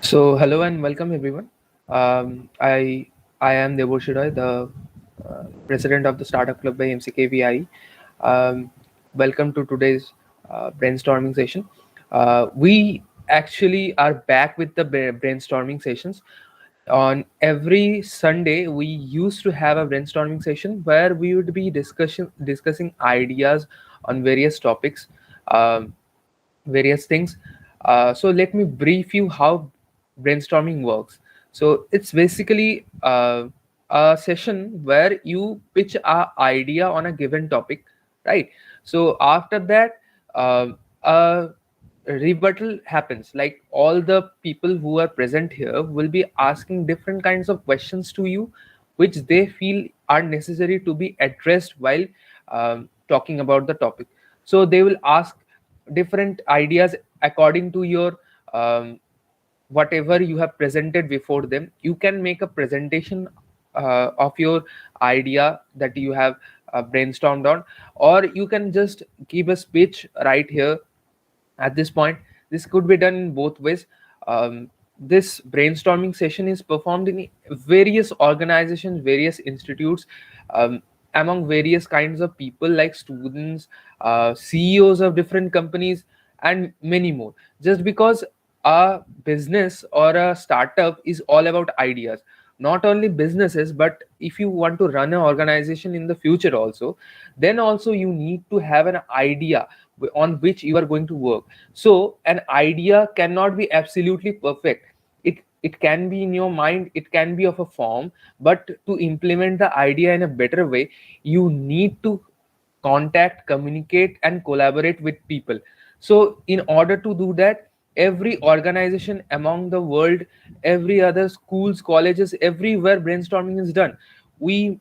So hello and welcome everyone. I am 𝕎𝕙𝕒𝕕, the president of the startup club by Mckvie. Um, Welcome to today's brainstorming session. We actually are back with the brainstorming sessions. On every Sunday, we used to have a brainstorming session where we would be discussing ideas on various topics. Um, Various things. So let me brief you how brainstorming works. So it's basically a session where you pitch a idea on a given topic, right? So after that, a rebuttal happens. Like all the people who are present here will be asking different kinds of questions to you, which they feel are necessary to be addressed while talking about the topic. So they will ask different ideas according to your whatever you have presented before them. You can make a presentation of your idea that you have brainstormed on, or you can just give a speech right here at this point. This could be done in both ways. This brainstorming session is performed in various organizations, various institutes, um, among various kinds of people like students, CEOs of different companies, and many more. Just because a business or a startup is all about ideas, not only businesses, but if you want to run an organization in the future also, then also you need to have an idea on which you are going to work. So an idea cannot be absolutely perfect. It can be in your mind, it can be of a form, but to implement the idea in a better way, you need to contact, communicate, and collaborate with people. So in order to do that, every organization among the world, every other schools, colleges, everywhere brainstorming is done. We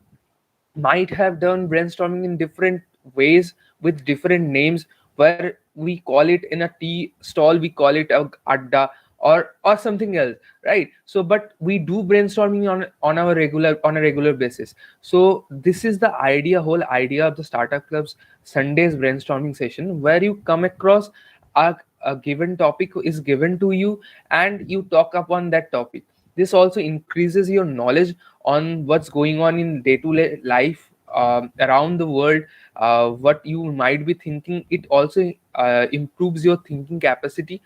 might have done brainstorming in different ways with different names, where we call it in a tea stall, we call it a adda, or something else, right? So but we do brainstorming on a regular basis. So this is the whole idea of the startup club's Sundays brainstorming session, where you come across a given topic is given to you, and you talk upon that topic. This also increases your knowledge on what's going on in day-to-day life around the world, what you might be thinking. It also improves your thinking capacity,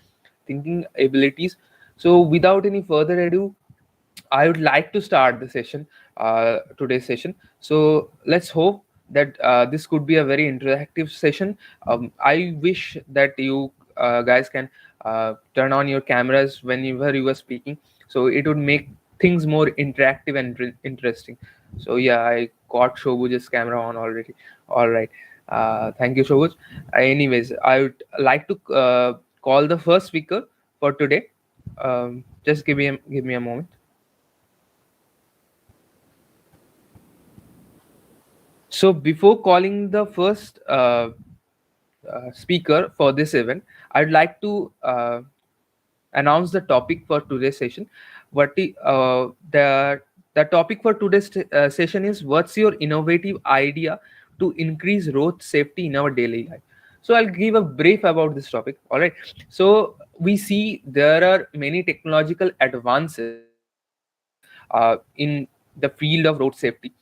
thinking abilities. So without any further ado, I would like to start the session, today's session. So let's hope that this could be a very interactive session. I wish that you guys can turn on your cameras whenever you are speaking, so it would make things more interactive and interesting. So yeah, I got 𝕎𝕙𝕒𝕥's camera on already. All right. Thank you, 𝕎𝕙𝕒𝕥. Anyways, I would like to call the first speaker for today. Just give me a moment. So before calling the first speaker for this event, I'd like to announce the topic for today's session. The topic for today's session is, what's your innovative idea to increase road safety in our daily life? So I'll give a brief about this topic. All right. So we see there are many technological advances in the field of road safety.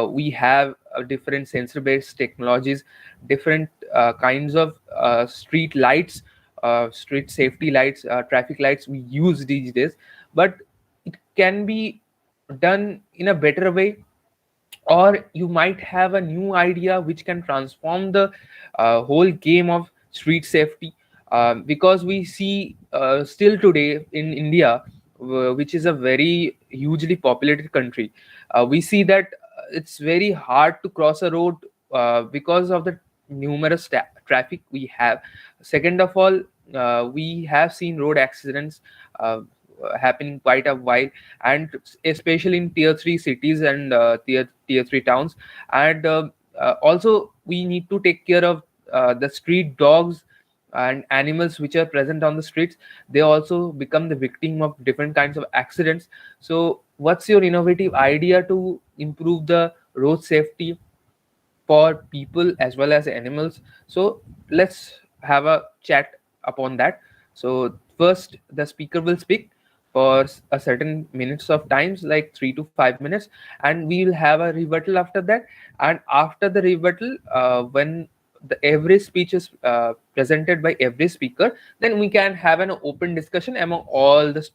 We have different sensor based technologies, different kinds of street lights, street safety lights, traffic lights we use these days. But it can be done in a better way, or you might have a new idea which can transform the whole game of street safety. Because we see still today in India, which is a very hugely populated country, we see that it's very hard to cross a road because of the numerous traffic we have. Second of all, we have seen road accidents uh, happening quite a while, and especially in tier 3 cities and tier 3 towns. And also we need to take care of the street dogs and animals which are present on the streets. They also become the victim of different kinds of accidents. So what's your innovative idea to improve the road safety for people as well as animals? So let's have a chat upon that. So first the speaker will speak for a certain minutes of times, like 3 to 5 minutes, and we will have a rebuttal after that. And after the rebuttal, when the every speech is presented by every speaker, then we can have an open discussion among all the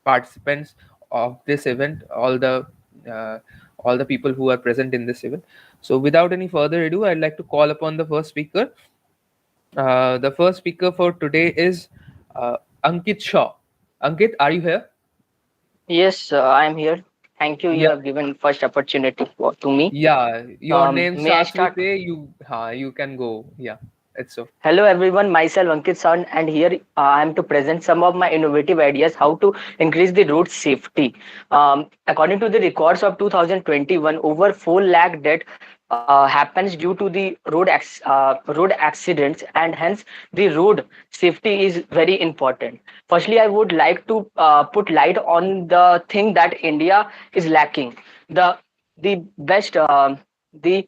participants of this event, uh, all the people who are present in this event. So without any further ado, I'd like to call upon the first speaker. The first speaker for today is uh, Ankit Shaw. Ankit, are you here? Yes, I am here. Thank you. You Yeah, have given first opportunity to me. yeah. Your name May I starts with start? A. You can go. Yeah, it's so. Hello, everyone. Myself Ankit San, and here I am to present some of my innovative ideas how to increase the road safety. According to the records of 2021, over 4 lakh death happens due to the road accidents, and hence the road safety is very important. Firstly, I would like to put light on the thing that India is lacking. The the best the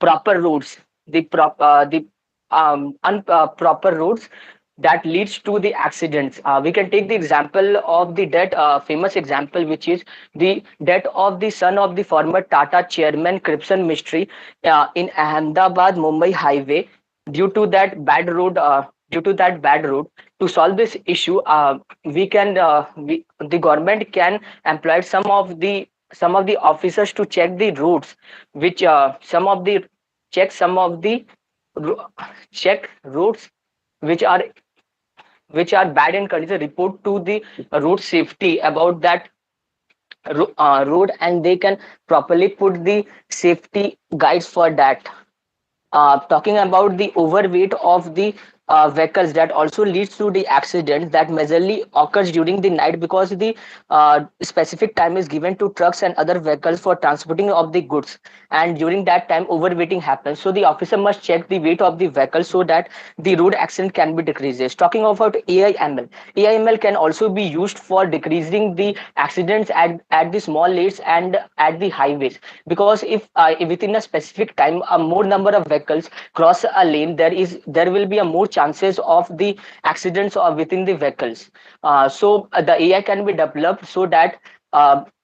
proper roads, the proper roads that leads to the accidents. We can take the example of the death, famous example, which is the death of the son of the former Tata chairman Kripsen Mistry in Ahmedabad Mumbai highway due to that bad road. Due to that bad road, to solve this issue, the government can employ some of the officers to check the roads, which some of the ro- check roads which are bad in condition, report to the road safety about that road, and they can properly put the safety guides for that. Talking about the overweight of the vehicles, that also leads to the accidents that majorly occurs during the night, because the specific time is given to trucks and other vehicles for transporting of the goods, and during that time overweighting happens, so the officer must check the weight of the vehicle so that the road accident can be decreased. Talking about AIML can also be used for decreasing the accidents at the small lanes and at the highways, because if within a specific time a more number of vehicles cross a lane, there will be a more chances of the accidents within the vehicles. So the AI can be developed so that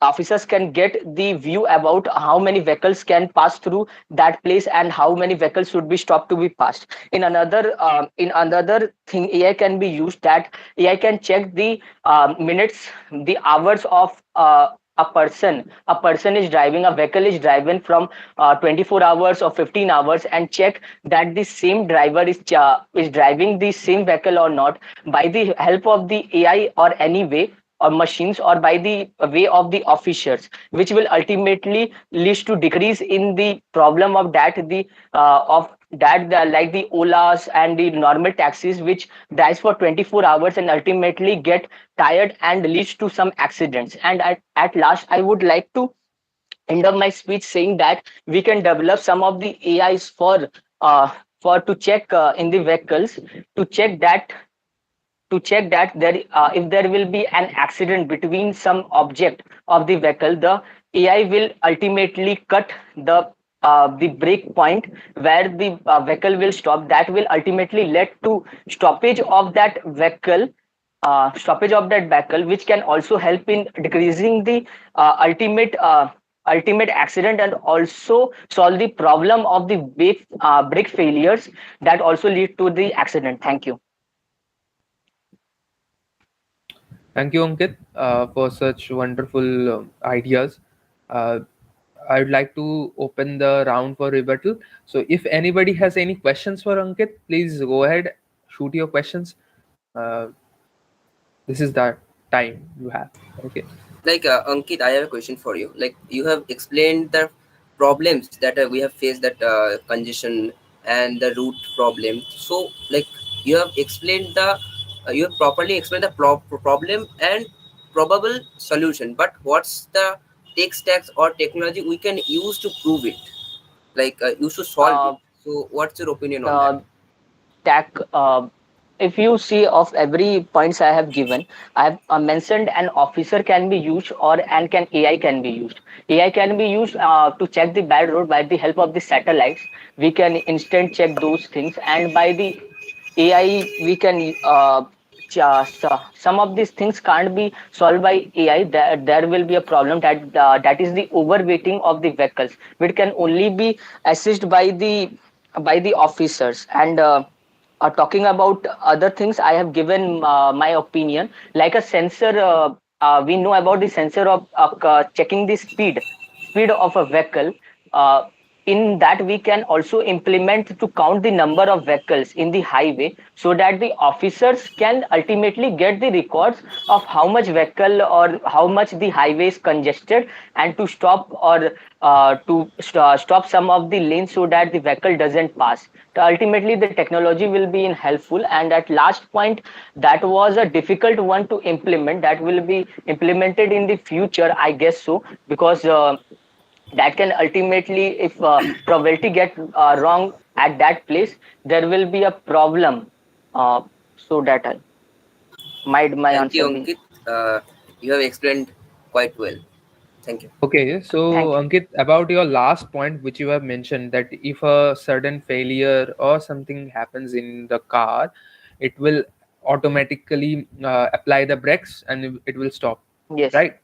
officers can get the view about how many vehicles can pass through that place and how many vehicles should be stopped to be passed. In another thing, AI can be used, that AI can check the minutes, the hours of a person is driving, a vehicle is driving from 24 hours or 15 hours, and check that the same driver is driving the same vehicle or not, by the help of the AI or any way, or machines, or by the way of the officers, which will ultimately lead to decrease in the problem of that the of that the, like the olas and the normal taxis which drives for 24 hours and ultimately get tired and leads to some accidents. And at last, I would like to end of my speech saying that we can develop some of the AIs for to check in the vehicles, to check that there if there will be an accident between some object of the vehicle, the AI will ultimately cut the break point where the vehicle will stop. That will ultimately lead to stoppage of that vehicle, which can also help in decreasing the ultimate accident, and also solve the problem of the brake failures that also lead to the accident. Thank you. Thank you, Ankit, for such wonderful ideas. Uh, I would like to open the round for rebuttal. So, if anybody has any questions for Ankit, please go ahead, shoot your questions. Uh, this is the time you have. Okay. Ankit, I have a question for you. Like, you have explained the problems that we have faced, that congestion and the root problem. So, like, you have explained you have properly explained the problem and probable solution. But what's the tech stacks or technology we can use to prove it? Use to solve it. Uh, So, what's your opinion on that? uh, Tac, if you see of every points I have given, I have mentioned an officer can be used, or and can AI can be used. AI can be used to check the bad road by the help of the satellites. We can instant check those things, and by the AI we can some of these things can't be solved by AI, there will be a problem that is the overweighting of the vehicles, which can only be assessed by the officers. And talking about other things, I have given my opinion, like a sensor. We know about the sensor of checking the speed of a vehicle. Uh, in that, we can also implement to count the number of vehicles in the highway, so that the officers can ultimately get the records of how much vehicle or how much the highway is congested, and to stop or stop some of the lanes so that the vehicle doesn't pass. So ultimately, the technology will be in helpful. And at last point, that was a difficult one to implement, that will be implemented in the future, I guess so, because that can ultimately, if probability get wrong at that place, there will be a problem. So that might my Thank you, answer be. Ankit. You have explained quite well. Thank you. Okay, so Thank you. Ankit, about your last point, which you have mentioned, that if a sudden failure or something happens in the car, it will automatically apply the brakes and it will stop, Yes. right?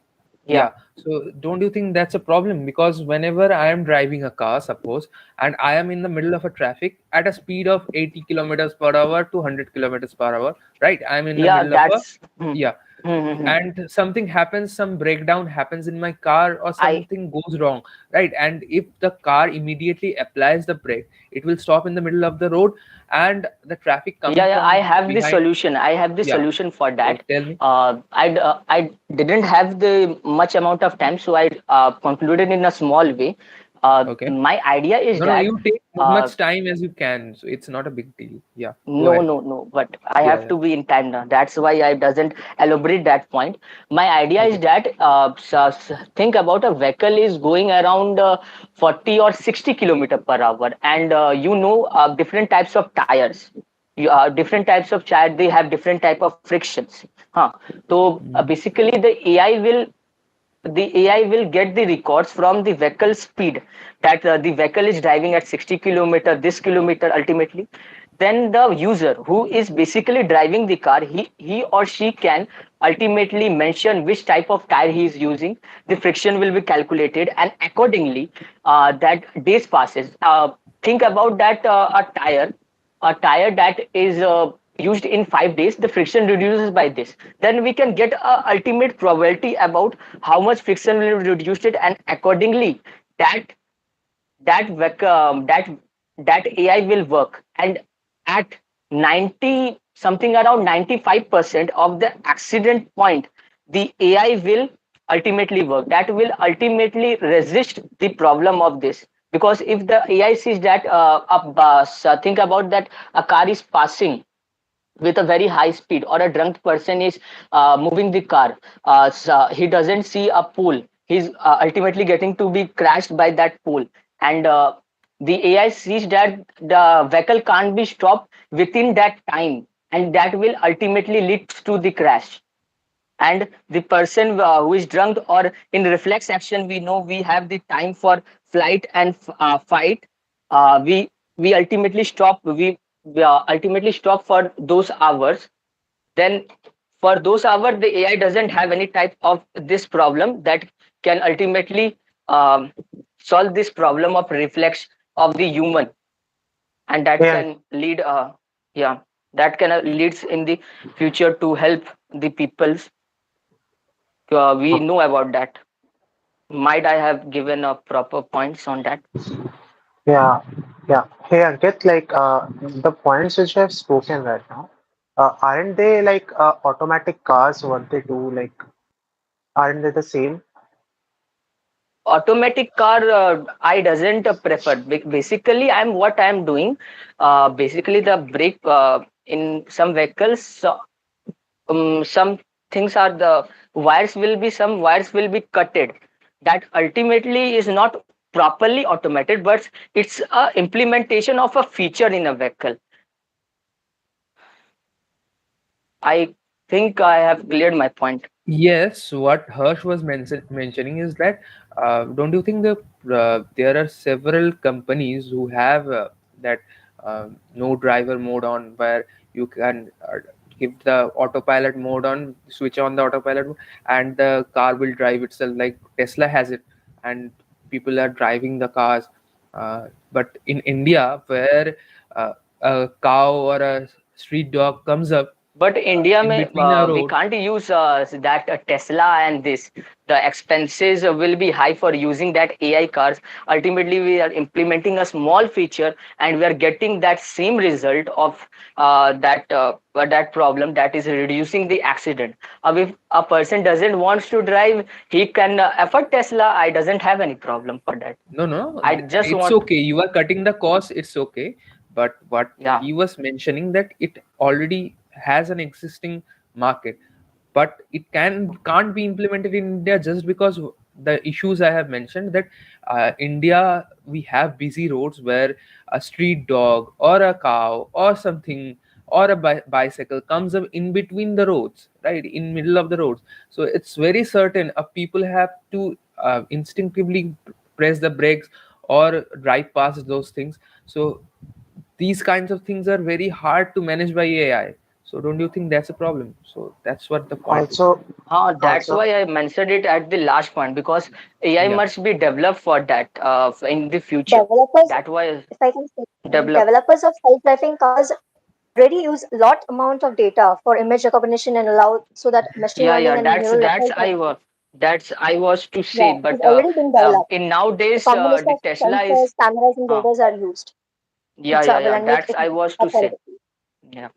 Yeah. Yeah. So don't you think that's a problem? Because whenever I am driving a car, suppose, and I am in the middle of a traffic at a speed of 80 kilometers per hour to 100 kilometers per hour, right? I'm in the Yeah. middle of a, That's. yeah, Hmm. and something happens, some breakdown happens in my car or I. something goes wrong, right? And if the car immediately applies the brake, it will stop in the middle of the road, and the traffic coming Yeah, yeah, I from have the behind. solution. I have the Yeah. solution for So that. tell me. I didn't have the much amount of time, so I concluded in a small way. Okay. My idea is No, no, that you take as uh, much time as you can, so it's not a big deal. Yeah, go no, ahead. no, no. But I Yeah, have yeah. to be in time now. That's why I doesn't elaborate that point. My idea is Okay. that think about a vehicle is going around 40 or 60 kilometer per hour, and different types of tires. Different types of tire, they have different type of frictions. Huh. So Mhm. basically, the AI will get the records from the vehicle speed, that the vehicle is driving at 60 kilometer, this kilometer ultimately. Then the user who is basically driving the car, he or she can ultimately mention which type of tire he is using. The friction will be calculated, and accordingly, that days passes. Think about that a tire that is used in 5 days, the friction reduces by this. Then we can get a ultimate probability about how much friction will be reduced it, and accordingly, that that that AI will work. And at 90 something, around 95% of the accident point, the AI will ultimately work. That will ultimately resist the problem of this. Because if the AI sees that a bus, think about that a car is passing with a very high speed, or a drunk person is moving the car, he doesn't see a pole, he's ultimately getting to be crashed by that pole. And the AI sees that the vehicle can't be stopped within that time, and that will ultimately lead to the crash. And the person who is drunk, or in reflex action, we know we have the time for flight and fight. We ultimately stop, we ultimately stop for those hours. Then for those hours, the AI doesn't have any type of this problem that can ultimately um, solve this problem of reflex of the human. And that Yeah, can lead yeah, that can leads in the future to help the peoples. We know about that. Might I have given a proper points on that? yeah, yeah. Hey, Ankit, like the points which you have spoken right now, aren't they like automatic cars? What they do, like, aren't they the same? Automatic car, I doesn't prefer. Basically, I'm what I'm doing. Basically, the brake in some vehicles, some things are the some wires will be cutted. That ultimately is not properly automated, but it's a implementation of a feature in a vehicle. I think I have cleared my point. Yes, what Hirsch was mentioning is that don't you think there are several companies who have that no driver mode on, where you can give the autopilot mode on, switch on the autopilot mode, and the car will drive itself, like Tesla has it, and people are driving the cars. But in India, where a cow or a street dog comes up But India in mein, between a we road. can't use that Tesla and this. The expenses will be high for using that AI cars. Ultimately, we are implementing a small feature, and we are getting that same result of that problem, that is reducing the accident. If a person doesn't want to drive, he can afford Tesla. I doesn't have any problem for that. No, no, I just it's want, okay. You are cutting the cost, it's okay. But what yeah. he was mentioning, that it already has an existing market, but it can't be implemented in India just because the issues I have mentioned. That India, we have busy roads where a street dog or a cow or something or a bicycle comes up in between the roads, right in middle of the roads. So it's very certain people have to instinctively press the brakes or drive past those things. So these kinds of things are very hard to manage by AI. So don't you think that's a problem? So that's what the point is. Also, That's also, why I mentioned it at the last point, because AI Yeah. must be developed for that in the future. Developers, That was if I can say, developed. developers of self-driving cars already use lot amount of data for image recognition and allow so that machine Yeah, yeah. learning and That's neural that's network, I was that's I was to say, yeah, it is but already been developed. in The nowadays combination the of Tesla is sensors, cameras, and uh, radars are used to yeah, yeah, travel yeah. and make That's it I was to say. authoritative. Yeah.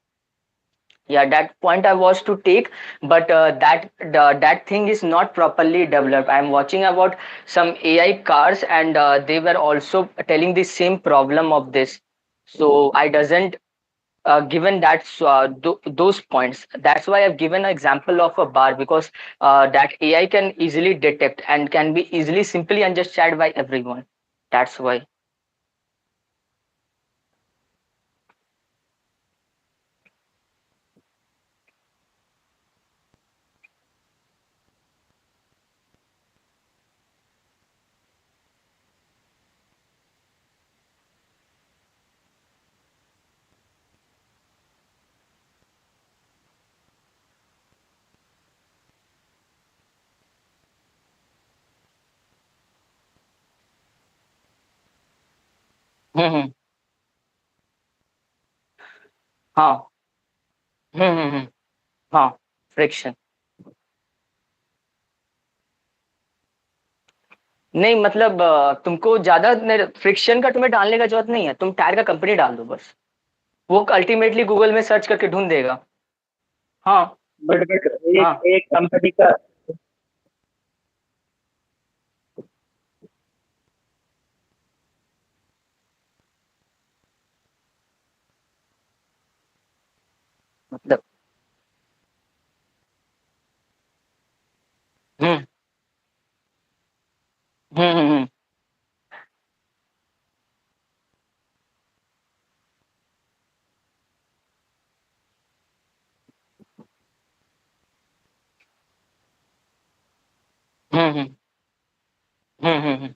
Yeah, that point I was to take, but that thing is not properly developed. I'm watching about some AI cars, and they were also telling the same problem of this. So I doesn't given that those points. That's why I've given an example of a bar, because that AI can easily detect and can be easily simply understood by everyone. That's why. हम्म हाँ हम्म हाँ friction नहीं, मतलब तुमको ज्यादा friction का तुम्हें डालने का जरूरत नहीं है, तुम टायर का कंपनी डाल दो बस, वो अल्टीमेटली गूगल में सर्च करके ढूंढ देगा। हाँ बट हाँ एक कंपनी का मतलब हम्म हम्म हम्म हम्म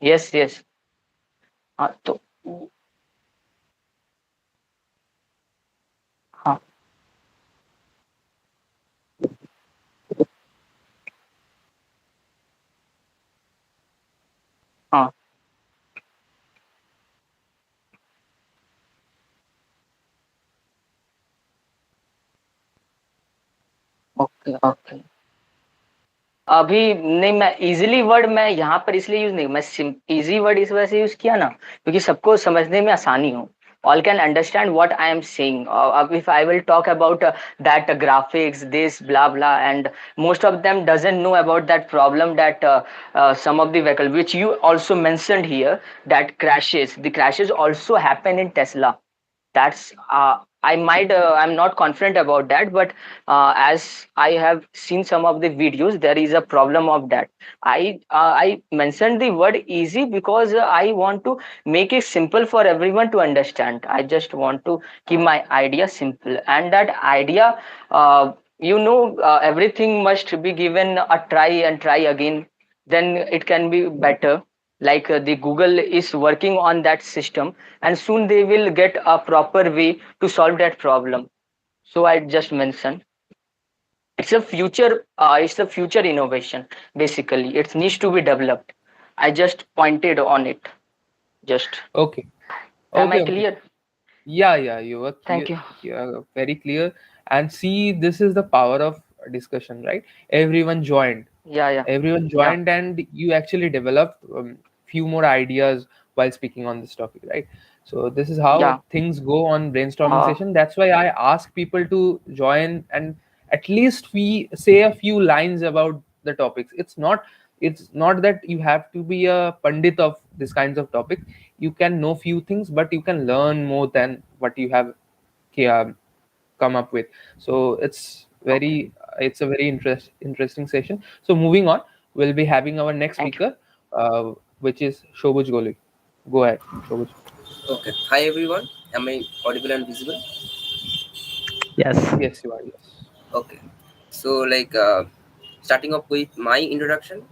यस यस। हाँ तो हाँ हाँ ओके ओके। अभी नहीं, मैं इजीली वर्ड मैं यहाँ पर इसलिए यूज नहीं, मैं इजी वर्ड इस वजह से यूज किया ना, क्योंकि सबको समझने में आसानी हो। All can understand what I am saying. If I will talk about that graphics, this blah blah, and most of them doesn't know about that problem, that some of the vehicle which you also mentioned here, that crashes. The crashes also happen in Tesla. That's I might I'm not confident about that, but as I have seen some of the videos, there is a problem of that. I mentioned the word easy because I want to make it simple for everyone to understand. I just want to keep my idea simple, and that idea, everything must be given a try and try again, then it can be better. like the Google is working on that system, and soon they will get a proper way to solve that problem. So I just mentioned it's a future innovation. Basically, it needs to be developed. I just pointed on it. Just Okay. am I Okay, Ankit. clear? Yeah, yeah, you were clear, Thank you. very clear. And see, this is the power of discussion, right? Everyone joined. Yeah, yeah, Everyone yeah, joined, and you actually developed few more ideas while speaking on this topic, right? So this is how yeah. things go on brainstorming uh, session. That's why I ask people to join and at least we say a few lines about the topics. It's not that you have to be a pandit of this kinds of topic. You can know few things, but you can learn more than what you have uh, come up with. So okay, it's a very interesting session. So moving on, we'll be having our next thank you. speaker, which is 𝕎𝕙𝕒𝕥. Go ahead, 𝕎𝕙𝕒𝕥. Okay. Hi everyone. Am I audible and visible? Yes. Yes, you are. Yes. Okay. So starting up with my introduction,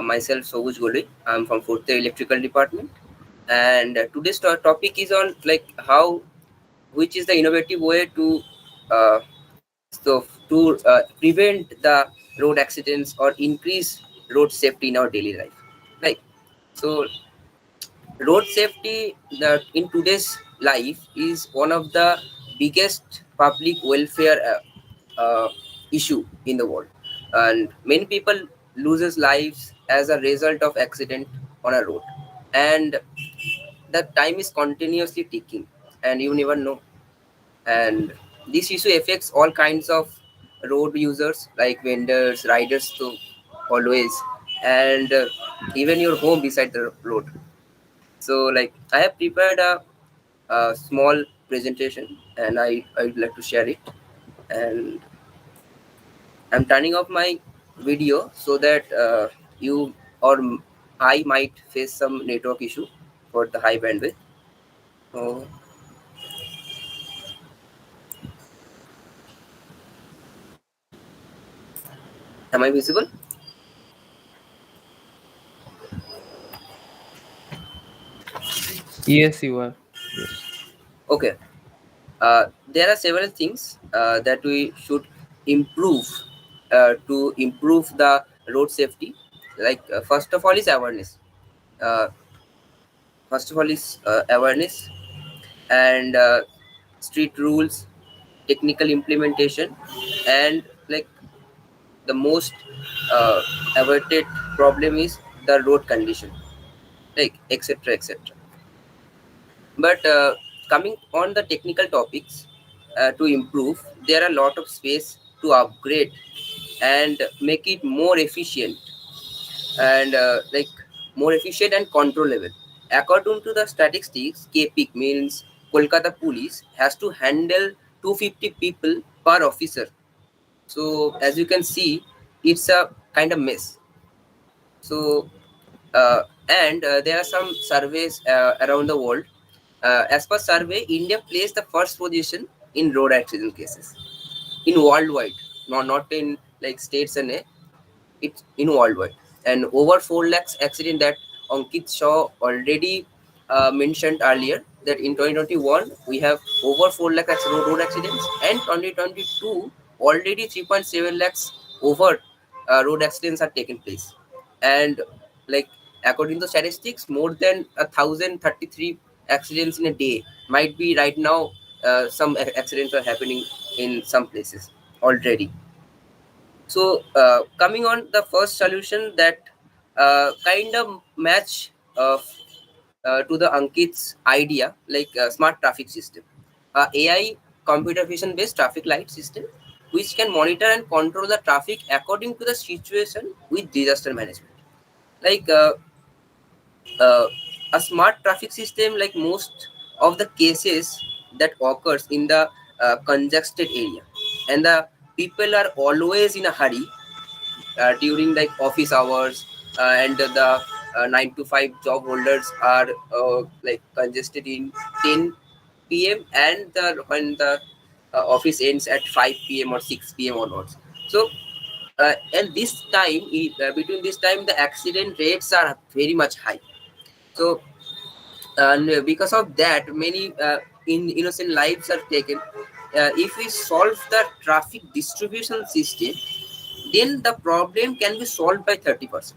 myself Sobuj Goli. I'm from fourth year electrical department, and today's topic is on like how which is the innovative way to uh, prevent the road accidents or increase road safety in our daily life. Like so, road safety in today's life is one of the biggest public welfare issue in the world, and many people loses lives as a result of accident on a road, and the time is continuously ticking and you never know. And this issue affects all kinds of road users like vendors, riders too, always, and even your home beside the road. So I have prepared a small presentation, and I would like to share it. And I'm turning off my video so that you or I might face some network issue for the high bandwidth. So, am I visible? Yes, you are. Yes. Okay. There are several things that we should improve to improve the road safety. First of all is awareness. Uh, First of all is awareness and street rules, technical implementation, and the most uh, averted problem is the road condition, etc etc. But coming on the technical topics, to improve, there are a lot of space to upgrade and make it more efficient and more efficient and controllable. According to the statistics, KPIC means Kolkata Police has to handle 250 people per officer. So as you can see, it's a kind of mess. So and there are some surveys around the world. As per survey, India placed the first position in road accident cases in worldwide, not in states and it's in worldwide. And over 4 lakhs accident that Ankit Shaw already mentioned earlier, that in 2021 we have over 4 lakh road accidents, and 2022 already 3.7 lakhs over road accidents are taken place. And like according to statistics, more than 1,033 accidents in a day might be right now. Some accidents are happening in some places already. So coming on the first solution that kind of match to the Ankit's idea, smart traffic system, AI computer vision based traffic light system, which can monitor and control the traffic according to the situation with disaster management. Like uh, a smart traffic system, like most of the cases that occurs in the congested area, and the people are always in a hurry during office hours, and the 9 to 5 job holders are congested in 10 p.m., and when the office ends at 5 p.m. or 6 p.m. onwards. So and this time between this time the accident rates are very much high. So, and because of that, many innocent lives are taken. If we solve the traffic distribution system, then the problem can be solved by 30%,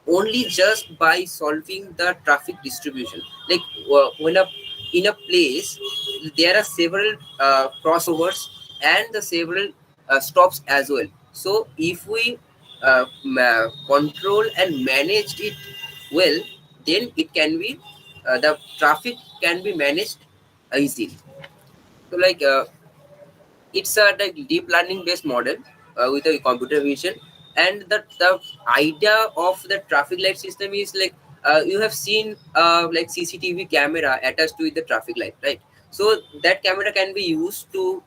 only just by solving the traffic distribution. Like when in a place there are several crossovers and the several stops as well. So if we control and manage it well, then it can be the traffic can be managed easily. So like it's a like deep learning based model with a computer vision, and the idea of the traffic light system is like you have seen like CCTV camera attached with the traffic light, right? So that camera can be used to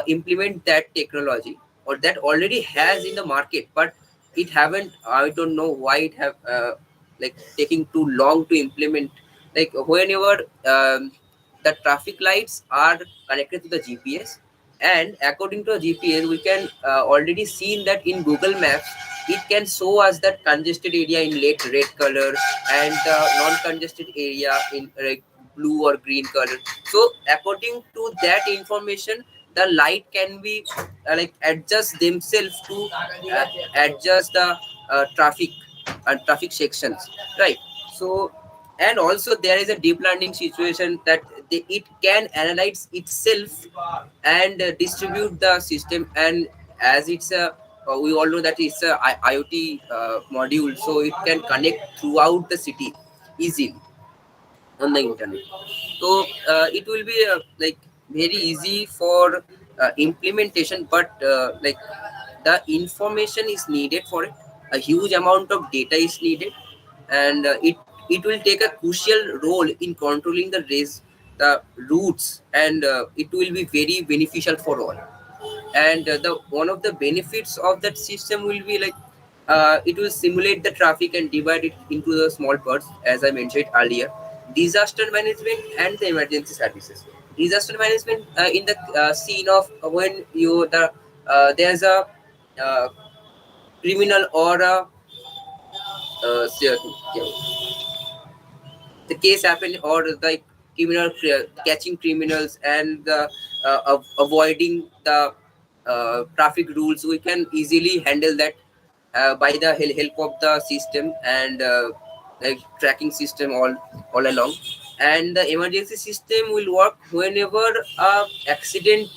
implement that technology, or that already has in the market, but it haven't, I don't know why it have like taking too long to implement. Like whenever the traffic lights are connected to the GPS, and according to a GPS we can already seen that in Google Maps it can show us that congested area in red color, and the non-congested area in blue or green color. So according to that information, the light can be like adjust themselves to adjust the traffic and traffic sections, right? So, and also there is a deep learning situation that it can analyze itself and distribute the system. And as it's a we all know that it's a IoT module, so it can connect throughout the city easily on the internet. So it will be like very easy for implementation, but like the information is needed for it. A huge amount of data is needed, and it will take a crucial role in controlling the routes, and it will be very beneficial for all. And the one of the benefits of that system will be like it will simulate the traffic and divide it into the small parts, as I mentioned earlier. Disaster management and the emergency services. Disaster management in the scene of when you there's a uh, criminal or a yeah, the case happened, or the catching criminals and avoiding the traffic rules, we can easily handle that by the help of the system, and like tracking system all along. And the emergency system will work whenever accident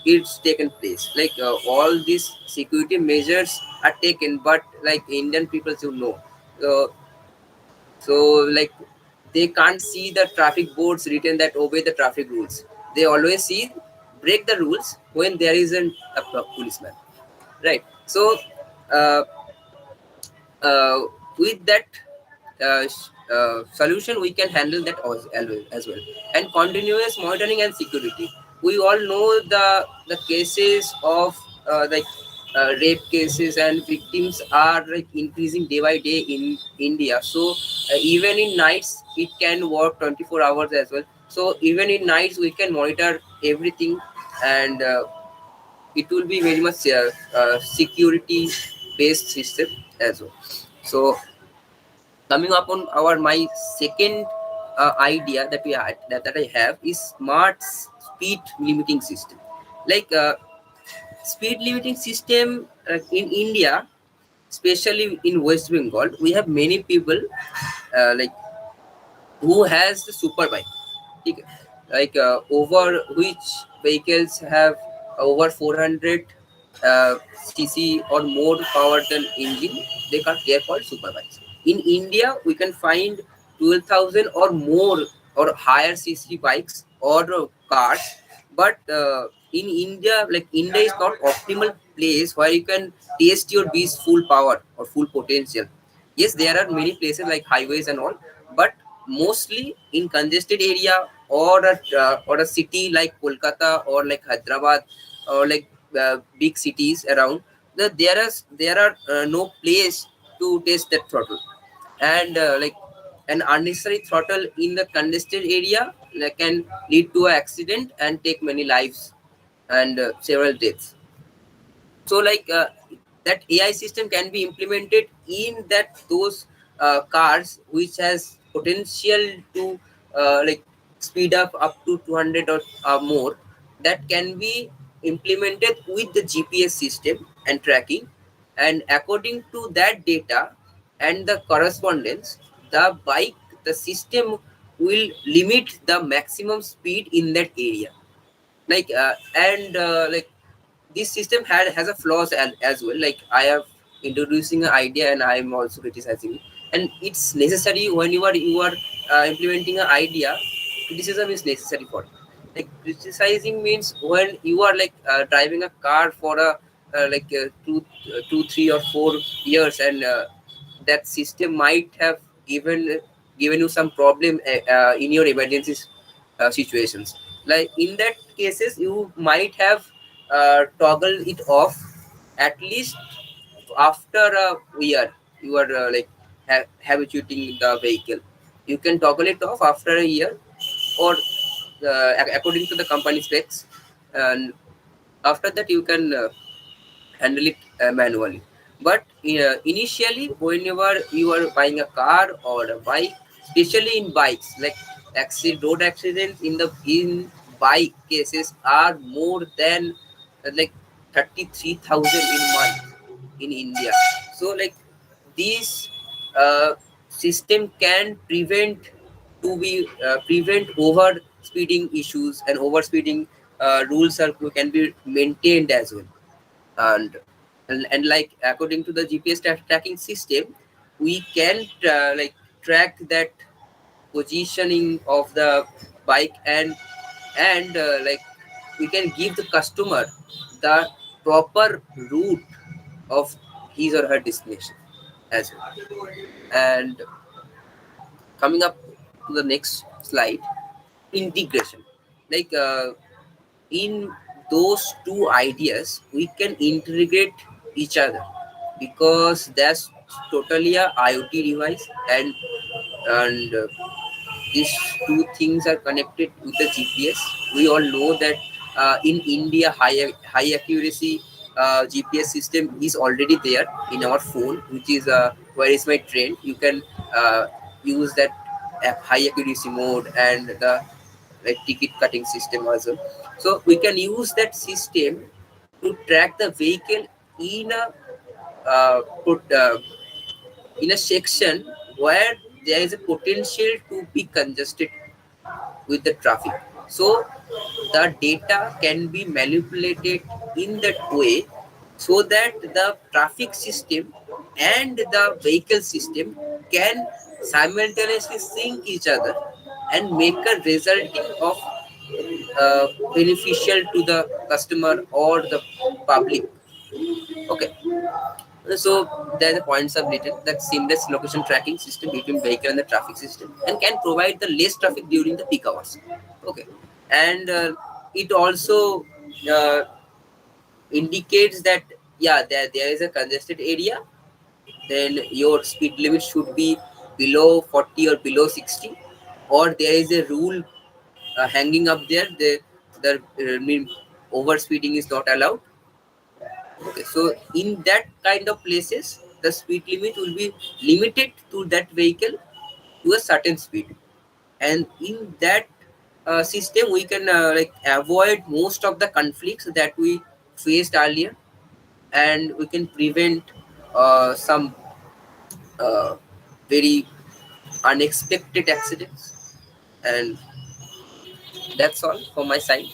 is taken place. Like all these security measures are taken, but like Indian people should know. So like they can't see the traffic boards written that obey the traffic rules. They always see break the rules when there isn't a policeman, right? So uh, uh, with that solution we can handle that as well. And continuous monitoring and security. We all know the cases of rape cases and victims are like increasing day by day in India. So even in nights it can work 24 hours as well. So even in nights we can monitor everything, and it will be very much security based system as well. So coming up on our my second idea that we had that I have is smart speed limiting system. Like speed limiting system in India, especially in West Bengal, we have many people like who has the super bike. ठीक है? Like over which vehicles have over 400 cc or more power than engine, they're called super bikes. In India we can find 12,000 or more or higher cc bikes or cars. But in India, like India is not optimal place where you can taste your beast full power or full potential. Yes, there are many places like highways and all, but mostly in congested area, or a city like Kolkata or like Hyderabad, or like big cities around, there are no place to test that throttle. And like an unnecessary throttle in the congested area like, can lead to an accident and take many lives and several deaths. So like that AI system can be implemented in that those cars which has potential to like speed up to 200 or more, that can be implemented with the GPS system and tracking, and according to that data and the correspondence, the system will limit the maximum speed in that area. Like this system has a flaws as well. Like I have introducing an idea and I am also criticizing it, and it's necessary when you are implementing an idea. Criticism is necessary for it. Like criticizing means when you are like driving a car for a two 3 or 4 years, and that system might have given you some problem in your emergency situations. Like in that cases, you might have toggle it off at least after a year. You are habituating the vehicle. You can toggle it off after a year, or according to the company specs, and after that you can handle it manually. But initially, whenever you are buying a car or a bike, especially in bikes, like road accidents in bike cases are more than like 33,000 in month in India. So like these system can prevent over speeding issues, and over speeding rules can be maintained as well. And like according to the GPS tracking system, we can track that positioning of the bike, and like we can give the customer the proper route of his or her destination as well. And coming up to the next slide, integration. like in those two ideas we can integrate each other, because that's totally a IoT device, and these two things are connected with the GPS. We all know that in India, high accuracy GPS system is already there in our phone, which is where is my train. You can use that high accuracy mode and the like ticket cutting system also. So we can use that system to track the vehicle in a put in a section where there is a potential to be congested with the traffic. So the data can be manipulated in that way, so that the traffic system and the vehicle system can simultaneously sync each other and make a resulting of beneficial to the customer or the public. Okay, so there are the points of written that seamless location tracking system between vehicle and the traffic system, and can provide the less traffic during the peak hours. Okay, and it also uh, indicates that yeah, there is a congested area, then your speed limit should be below 40 or below 60, or there is a rule hanging up there, the mean over speeding is not allowed. Okay, so in that kind of places, the speed limit will be limited to that vehicle to a certain speed, and in that system, we can avoid most of the conflicts that we faced earlier, and we can prevent some uh, very unexpected accidents. And that's all from my side.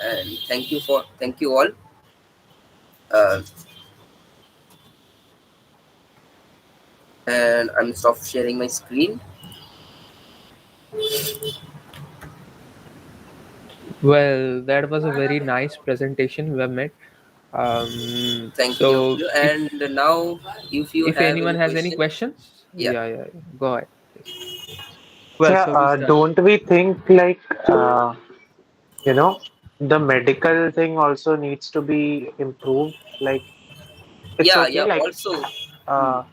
And thank you all. Uh, and I'm stop sharing my screen. Well, that was a very nice presentation we have made. Thank So you. And now, if you if have anyone any has any question, questions, yeah, yeah, go ahead, please. Well, Yeah, so we start. don't we think like you know the medical thing also needs to be improved? Like it's yeah, okay, yeah. like Also, hmm, uh,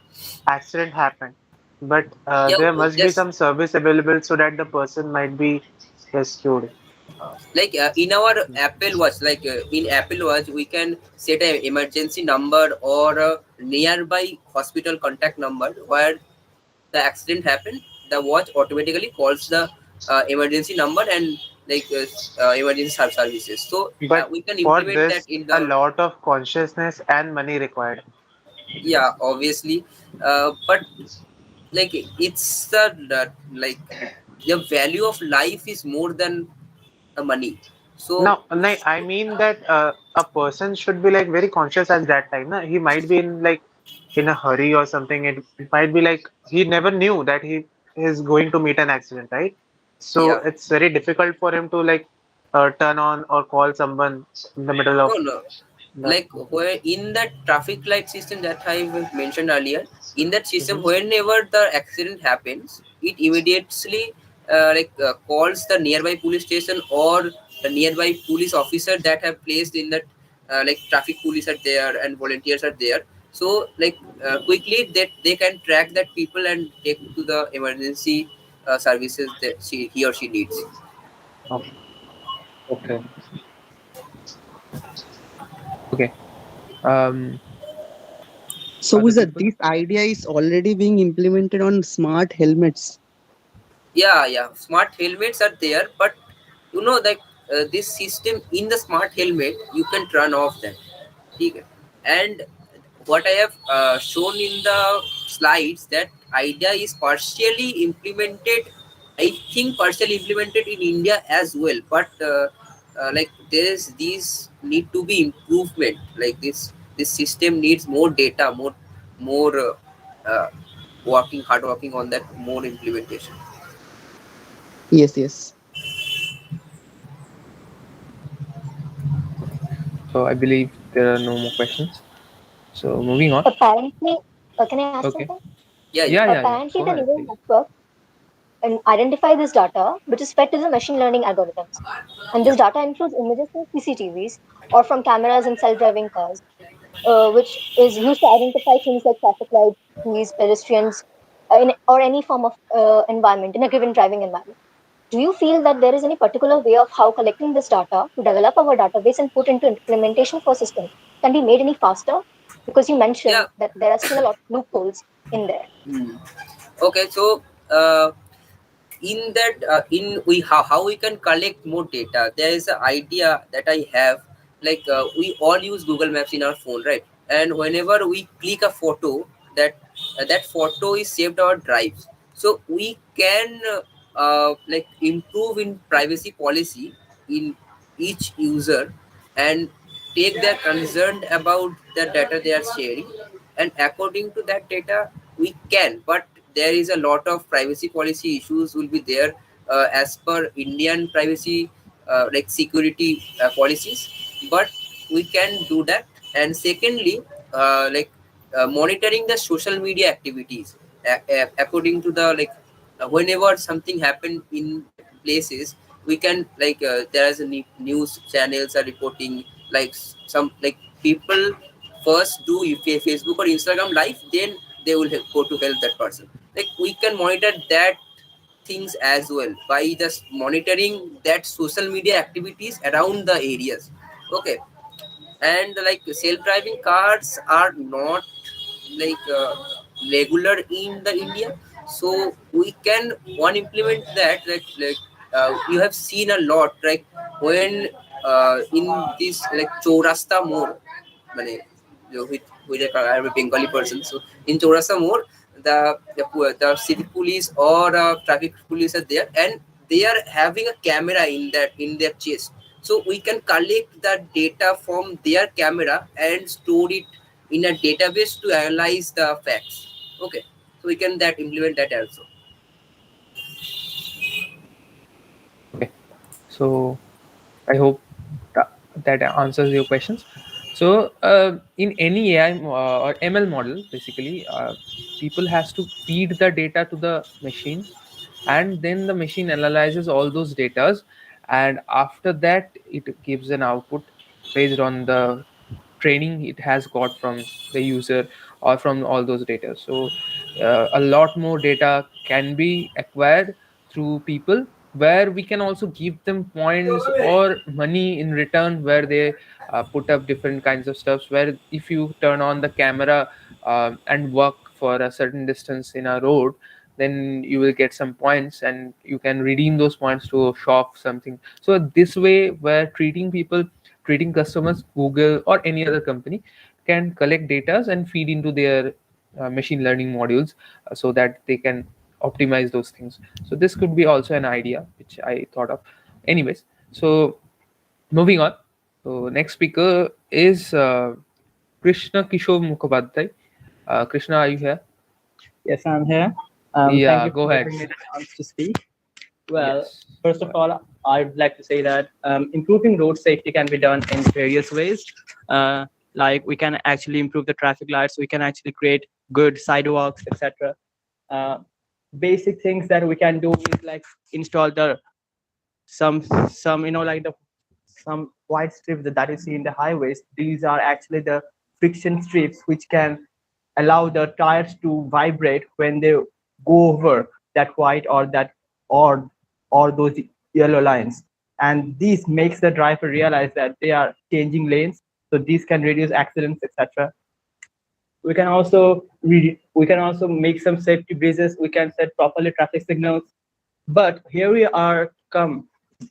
accident happened, but yeah. there must be Just some service available so that the person might be rescued. Uh, like in our Apple Watch, in Apple Watch, we can set an emergency number or a nearby hospital contact number where the accident happened. the watch automatically calls the emergency number and emergency services. So But we can for implement that this, in a the, lot of consciousness and money required. yeah, obviously. But like it's the value of life is more than money. So Now, I mean that a person should be like very conscious at that time. Na? He might be in like in a hurry or something. It might be like he never knew that he is going to meet an accident, right? So yeah. it's very difficult for him to like turn on or call someone in the middle No, of no. the. Like where in that traffic light system that I mentioned earlier, in that system, Mhm. whenever the accident happens, it immediately calls the nearby police station or the nearby police officer that have placed in that, traffic police are there and volunteers are there. So quickly that they can track that people and take to the emergency services that he or she needs. Okay. Okay. Okay. Um, So, Other Wizard, people? this idea is already being implemented on smart helmets. Yeah, yeah, smart helmets are there, but this system in the smart helmet you can turn off that. Okay. And what I have shown in the slides, that idea is partially implemented, I think partially implemented in India as well, but there is these need to be improvement. Like this system needs more data, more working hard working on that, more implementation. Yes, yes. So I believe there are no more questions. So moving on. Apparently, can I ask something? Okay. Yeah, yeah. Yeah, yeah, yeah. Apparently, Go the ahead, neural please. network and identify this data, which is fed to the machine learning algorithms. And this data includes images from CCTVs or from cameras in self-driving cars, which is used to identify things like traffic lights, trees, pedestrians, or any form of environment in a given driving environment. Do you feel that there is any particular way of how collecting this data to develop our database and put into implementation for system can be made any faster? Because you Yeah. mentioned that there are still a lot of loopholes in there. Hmm. Okay, so in that in we how we can collect more data, there is an idea that I have. We all use Google Maps in our phone, right? And whenever we click a photo, that photo is saved our drives. So we can improve in privacy policy in each user and take their concern about the data they are sharing, and according to that data we can. But there is a lot of privacy policy issues will be there as per Indian privacy security policies, but we can do that. And secondly, monitoring the social media activities according to the whenever something happened in that places, we can there is a news channels are reporting, some people first do Facebook or Instagram live, then they will go to help that person. We can monitor that things as well by just monitoring that social media activities around the areas. Okay. And self-driving cars are not like regular in the India, so we can one implement that you have seen a lot, when in this Chaurasta mode, মানে, with I am a Bengali person, so in Chaurasta mode, the city police or traffic police are there, and they are having a camera in their chest. So we can collect the data from their camera and store it in a database to analyze the facts. Okay, so we can that implement that also. Okay. So I hope that answers your questions. So in any AI or ML model, basically, people has to feed the data to the machine, and then the machine analyzes all those datas, and after that it gives an output based on the training it has got from the user or from all those data. So a lot more data can be acquired through people, where we can also give them points or money in return, where they put up different kinds of stuffs, where if you turn on the camera and walk for a certain distance in a road, then you will get some points and you can redeem those points to a shop something. So this way, where treating customers, Google or any other company can collect data and feed into their machine learning modules, so that they can optimize those things. So this could be also an idea which I thought of. Anyways, so moving on. So next speaker is Krishna Kishore Mukhopadhyay. Krishna, are you here? Yes, I'm here. Thank Yeah, you go for ahead. giving me the chance to speak. Well, Yes. first of all, I'd like to say that improving road safety can be done in various ways. Like we can actually improve the traffic lights, we can actually create good sidewalks, etc. Uh, Basic things that we can do is like install the some like the some white strips that you see in the highways. These are actually the friction strips which can allow the tires to vibrate when they go over that white or that or or those yellow lines, and this makes the driver realize that they are changing lanes, so these can reduce accidents, etc. We can also make some safety bridges, we can set properly traffic signals. but here we are come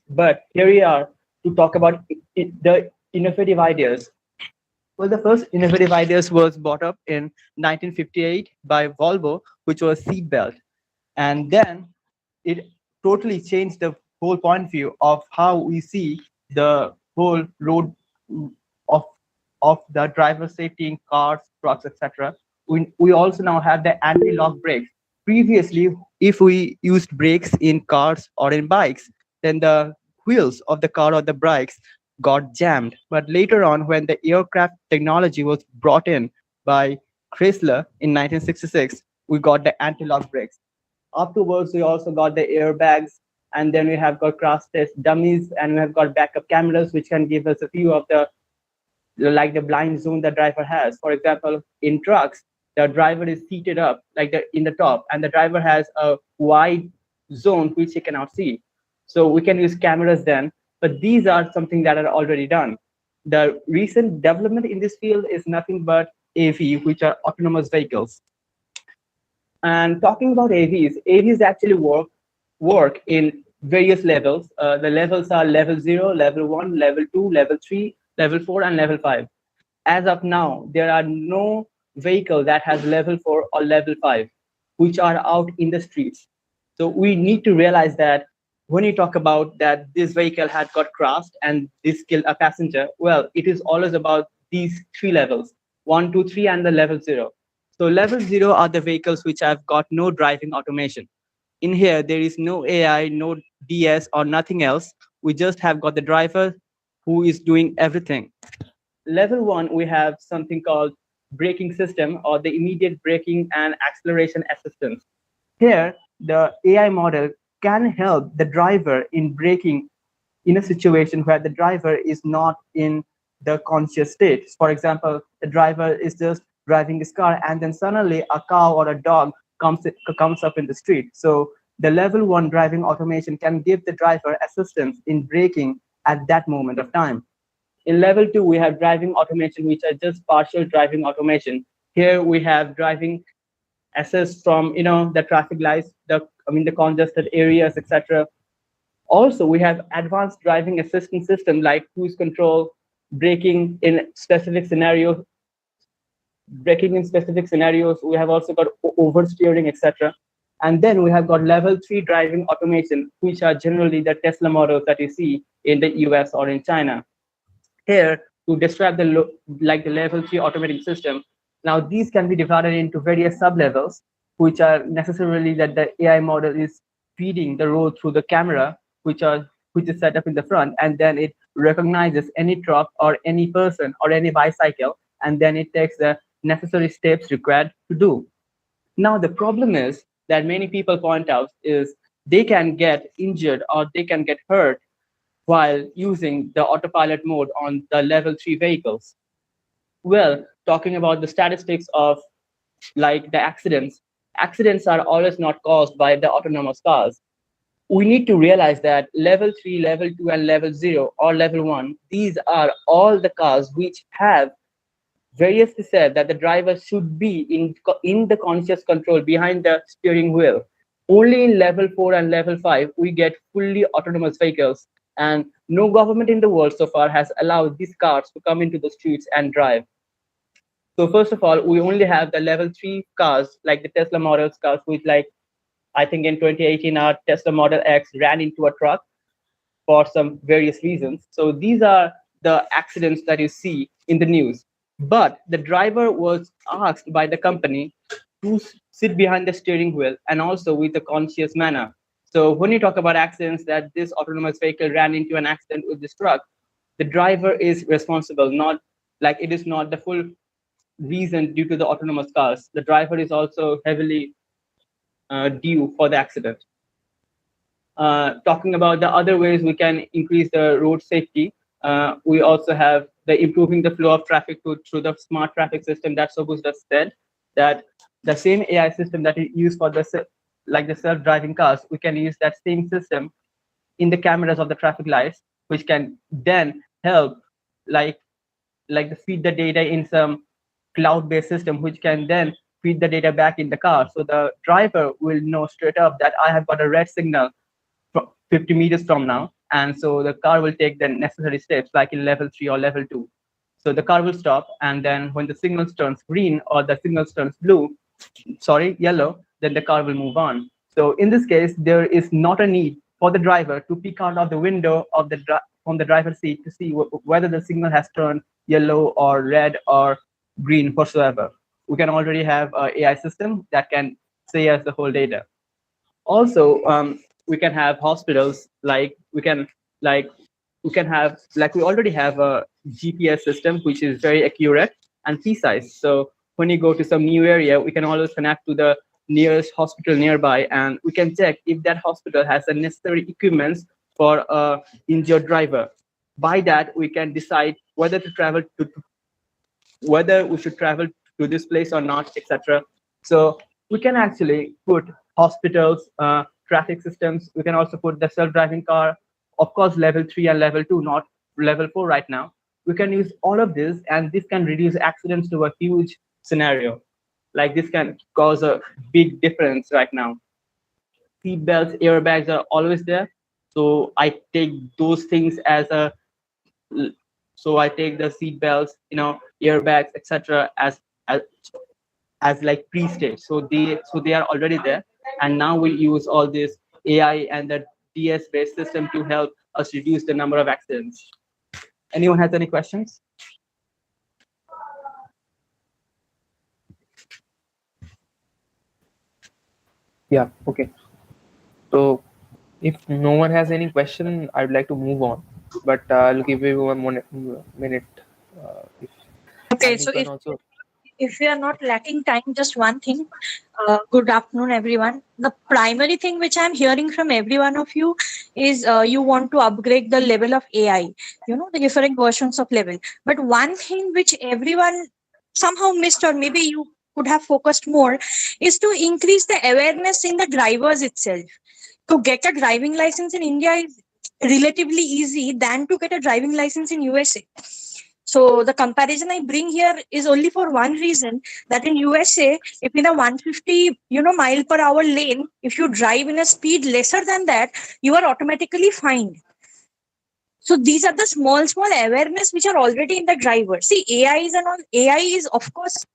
but here we are to talk about the innovative ideas. Well, the first innovative ideas was brought up in 1958 by Volvo, which was seatbelt, and then it totally changed the whole point of view of how we see the whole road of the driver safety in cars, trucks, etc. We also now have the anti-lock brakes. Previously, if we used brakes in cars or in bikes, then the wheels of the car or the bikes got jammed. But later on, when the aircraft technology was brought in by Chrysler in 1966, we got the anti-lock brakes. Afterwards, we also got the airbags, and then we have got crash test dummies, and we have got backup cameras, which can give us a view of the like the blind zone the driver has. For example, in trucks, the driver is seated up like in the top, and the driver has a wide zone which he cannot see. So we can use cameras then, but these are something that are already done. The recent development in this field is nothing but AV, which are autonomous vehicles. And talking about AVs actually work in various levels. The levels are level 0, level 1, level 2, level 3, level 4, and level 5. As of now, there are no vehicle that has level 4 or level 5, which are out in the streets. So we need to realize that when you talk about that this vehicle had got crashed and this killed a passenger, well, it is always about these 3 levels, 1, 2, 3, and the level 0. So level 0 are the vehicles which have got no driving automation. In here, there is no AI, no DS or nothing else. We just have got the driver who is doing everything. Level 1, we have something called braking system, or the immediate braking and acceleration assistance. Here, the AI model can help the driver in braking in a situation where the driver is not in the conscious state. For example, the driver is just driving his car, and then suddenly a cow or a dog comes up in the street. So the level 1 driving automation can give the driver assistance in braking at that moment of time. In level 2, we have driving automation, which are just partial driving automation. Here we have driving assist from the traffic lights, the congested areas, etc. Also, we have advanced driving assistance system like cruise control, braking in specific scenarios. We have also got oversteering, etc. And then we have got level 3 driving automation, which are generally the Tesla models that you see in the US or in China. Here, to describe the level 3 automating system, now these can be divided into various sub-levels, which are necessarily that the AI model is feeding the road through the camera, which is set up in the front, and then it recognizes any truck or any person or any bicycle, and then it takes the necessary steps required to do. Now, the problem is that many people point out is they can get injured or they can get hurt while using the autopilot mode on the level 3 vehicles. Well, talking about the statistics of the accidents are always not caused by the autonomous cars. We need to realize that level 3, level 2, and level 0 or level 1, these are all the cars which have variously said that the driver should be in the conscious control behind the steering wheel. only in level 4 and level 5 we get fully autonomous vehicles, and no government in the world so far has allowed these cars to come into the streets and drive. So first of all, we only have the level 3 cars like the Tesla Model cars, which, like, I think in 2018 our Tesla Model X ran into a truck for some various reasons. So these are the accidents that you see in the news. But the driver was asked by the company to sit behind the steering wheel and also with a conscious manner. So when you talk about accidents, that this autonomous vehicle ran into an accident with this truck, the driver is responsible, not like it is not the full reason due to the autonomous cars. The driver is also heavily due for the accident. Talking about the other ways we can increase the road safety, we also have the improving the flow of traffic through the smart traffic system that Sobus just said, that the same AI system that is used for the self-driving cars, we can use that same system in the cameras of the traffic lights, which can then help like feed the data in some cloud-based system, which can then feed the data back in the car. So the driver will know straight up that I have got a red signal 50 meters from now. And so the car will take the necessary steps, like in level 3 or level 2. So the car will stop, and then when the signal turns green or the signal turns yellow, then the car will move on. So in this case, there is not a need for the driver to peek out of the window of from the driver's seat to see whether the signal has turned yellow or red or green whatsoever. We can already have an AI system that can say us the whole data. Also, we can have hospitals we already have a GPS system which is very accurate and precise. So when you go to some new area, we can always connect to the nearest hospital nearby, and we can check if that hospital has the necessary equipments for a injured driver. By that, we can decide whether we should travel to this place or not, etc. So we can actually put hospitals, traffic systems. We can also put the self-driving car, of course, level 3 and level 2, not level 4 right now. We can use all of this, and this can reduce accidents to a huge scenario. Like, this can cause a big difference right now. Seat belts, airbags are always there. So I take those things so I take the seat belts, airbags, etc. as like pre-stage. So they are already there. And now we'll use all this AI and the DS-based system to help us reduce the number of accidents. Anyone has any questions? Yeah, okay. So if no one has any question, I'd like to move on, but I'll give you one more minute. If Okay, and so you can also if we are not lacking time, just one thing. Good afternoon, everyone. The primary thing which I'm hearing from every one of you is you want to upgrade the level of AI, the different versions of level. But one thing which everyone somehow missed, or maybe you could have focused more, is to increase the awareness in the drivers itself. To get a driving license in India is relatively easy than to get a driving license in USA. So the comparison I bring here is only for one reason, that in USA, if in a 150 mile per hour lane, if you drive in a speed lesser than that, you are automatically fined. So these are the small awareness which are already in the driver. See, AI is of course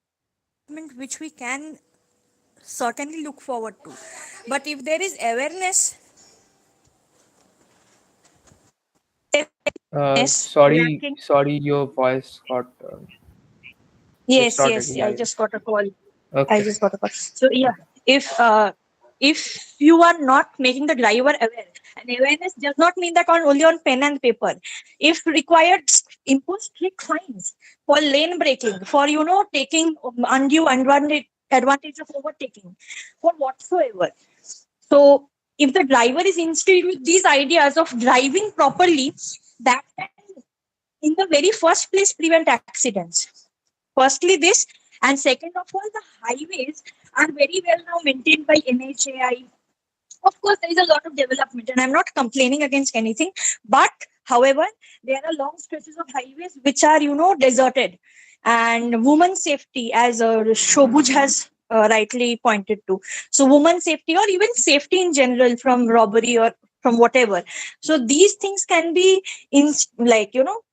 which we can certainly look forward to. But if there is awareness, sorry, your voice got distorted. I just got a call. Okay. I just got a call. So yeah, if you are not making the driver aware, and awareness does not mean that only on pen and paper. If required, impose strict fines for lane breaking, for taking undue advantage of overtaking, for whatsoever. So if the driver is instilled with these ideas of driving properly, that can, in the very first place, prevent accidents. Firstly, this, and second of all, the highways are very well now maintained by NHAI. Of course, there is a lot of development, and I'm not complaining against anything. But, however, there are long stretches of highways which are, deserted. And women's safety, as Shobuj has rightly pointed to. So woman safety, or even safety in general from robbery or from whatever. So these things can be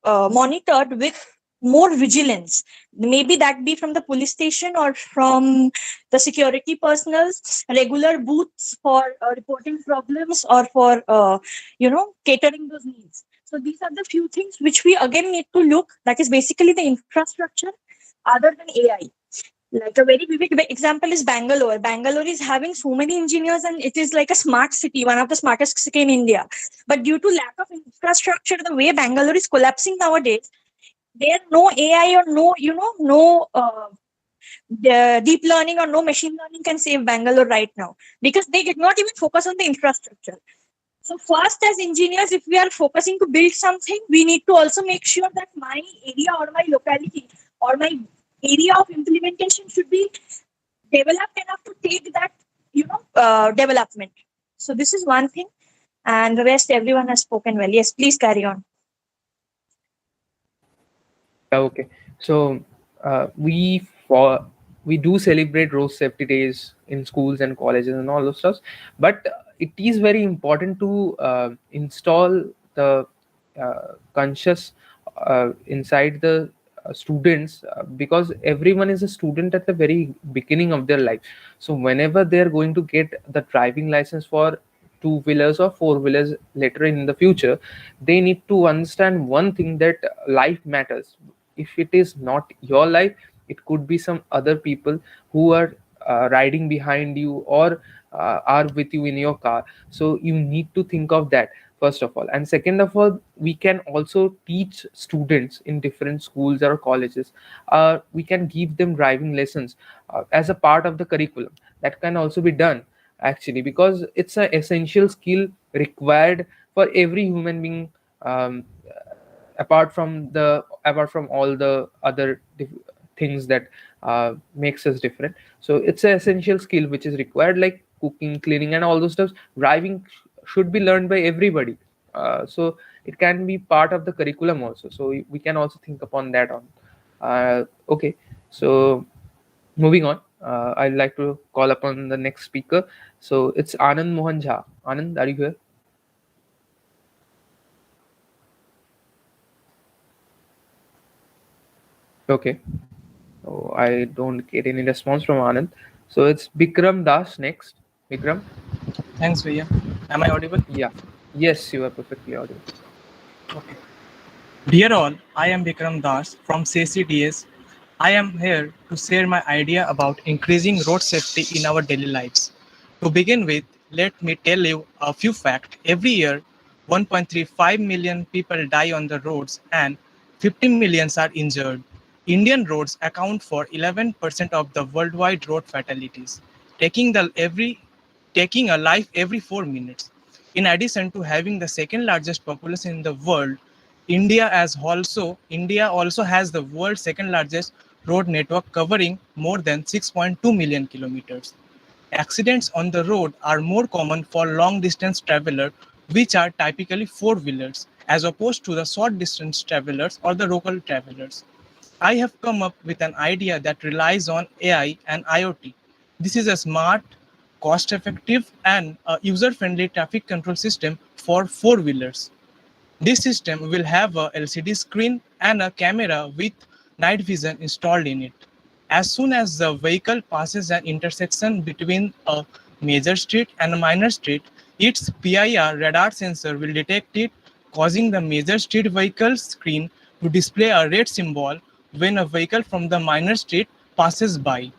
monitored with more vigilance. Maybe that be from the police station or from the security personals, regular booths for reporting problems or for catering those needs. So these are the few things which we again need to look. That is basically the infrastructure other than AI. Like a very vivid example is Bangalore. Bangalore is having so many engineers and it is like a smart city, one of the smartest city in India. But due to lack of infrastructure, the way Bangalore is collapsing nowadays, there no AI or the deep learning or no machine learning can save Bangalore right now, because they did not even focus on the infrastructure. So first, as engineers, if we are focusing to build something, we need to also make sure that my area or my locality or my area of implementation should be developed enough to take that development. So this is one thing, and the rest everyone has spoken well. Yes, please carry on. Okay. So we do celebrate road safety days in schools and colleges and all those stuff, but it is very important to install the conscious inside the students, because everyone is a student at the very beginning of their life. So whenever they're going to get the driving license for two-wheelers or four-wheelers later in the future, they need to understand one thing, that life matters. If it is not your life, it could be some other people who are riding behind you or are with you in your car. So you need to think of that first of all. And second of all, we can also teach students in different schools or colleges. We can give them driving lessons as a part of the curriculum. That can also be done actually, because it's an essential skill required for every human being, apart from all the other things that makes us different. So it's an essential skill which is required, like cooking, cleaning, and all those stuff. Driving should be learned by everybody. So it can be part of the curriculum also. So we can also think upon that on. Okay, so moving on, I'd like to call upon the next speaker. So it's Anand Mohan Jha. Anand, are you here? Okay. So I don't get any response from Anand. So it's Bikram Das next. Bikram? Thanks, Vijay. Am I audible? Yeah. Yes, you are perfectly audible. Okay. Dear all, I am Bikram Das from CCDS. I am here to share my idea about increasing road safety in our daily lives. To begin with, let me tell you a few facts. Every year, 1.35 million people die on the roads and 50 million are injured. Indian roads account for 11% of the worldwide road fatalities, taking a life every 4 minutes. In addition to having the second largest population in the world, India also has the world's second largest road network, covering more than 6.2 million kilometers. Accidents on the road are more common for long distance travelers, which are typically four-wheelers, as opposed to the short distance travelers or the local travelers. I have come up with an idea that relies on AI and IoT. This is a smart, cost-effective, and user-friendly traffic control system for four-wheelers. This system will have a LCD screen and a camera with night vision installed in it. As soon as the vehicle passes an intersection between a major street and a minor street, its PIR radar sensor will detect it, causing the major street vehicle screen to display a red symbol when a vehicle from the minor street passes by.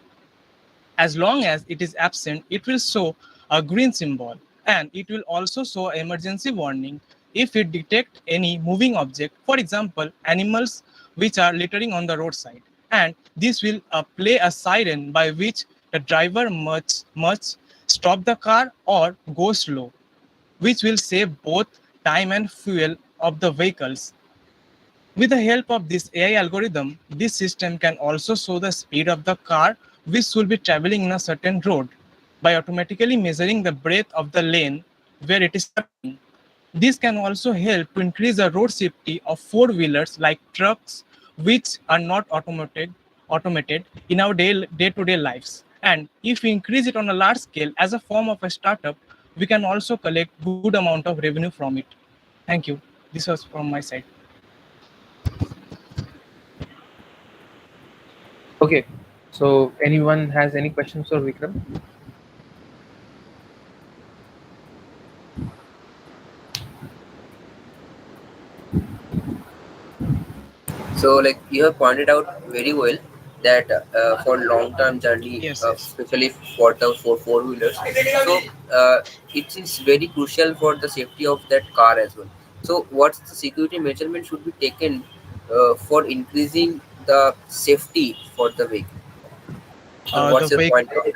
As long as it is absent, it will show a green symbol, and it will also show an emergency warning if it detects any moving object, for example, animals which are littering on the roadside. And this will play a siren by which the driver must stop the car or go slow, which will save both time and fuel of the vehicles. With the help of this AI algorithm, this system can also show the speed of the car which will be traveling in a certain road by automatically measuring the breadth of the lane where it is traveling. This can also help to increase the road safety of four-wheelers like trucks, which are not automated in our day-to-day lives. And if we increase it on a large scale as a form of a startup, we can also collect good amount of revenue from it. Thank you. This was from my side. Okay. So anyone has any questions for Vikram? So, like you have pointed out very well that for long-term journey, Yes, yes. especially for the four-wheelers, so it is very crucial for the safety of that car as well. So, what's the security measurement should be taken for increasing the safety for the vehicle? So, The what's your vehicle, point on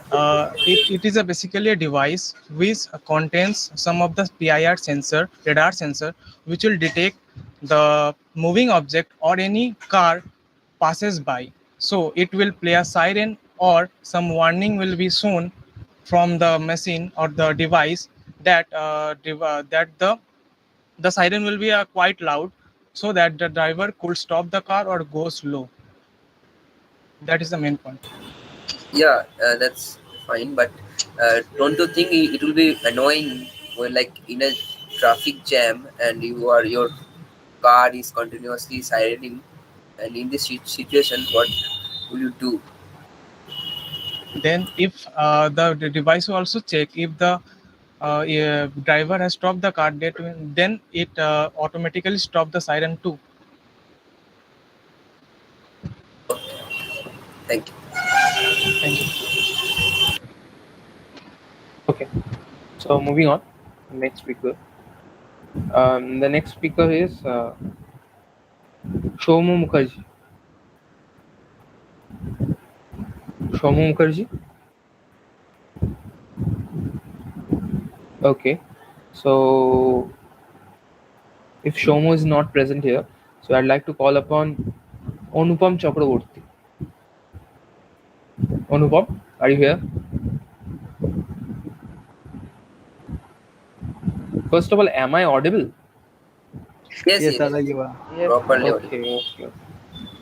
that? it is a basically a device which contains some of the PIR sensor, radar sensor, which will detect the moving object or any car passes by. So it will play a siren or some warning will be shown from the machine or the device that that the siren will be quite loud, so that the driver could stop the car or go slow. That is the main point. Yeah, that's fine, but don't you think it will be annoying when, like, in a traffic jam and your car is continuously sirening, and in this situation, what will you do? Then if the device will also check if the driver has stopped the car, then it automatically stop the siren too. Thank you. Thank you. Okay. So moving on. Next speaker. The next speaker is Shomu Mukherjee. Shomu Mukherjee. Okay. So if Shomu is not present here, so I'd like to call upon Anupam Chakraborty. Anupam, are you here? First of all, am I audible? Yes, Yes, yes, Dada, yes. you are. Properly audible. Okay.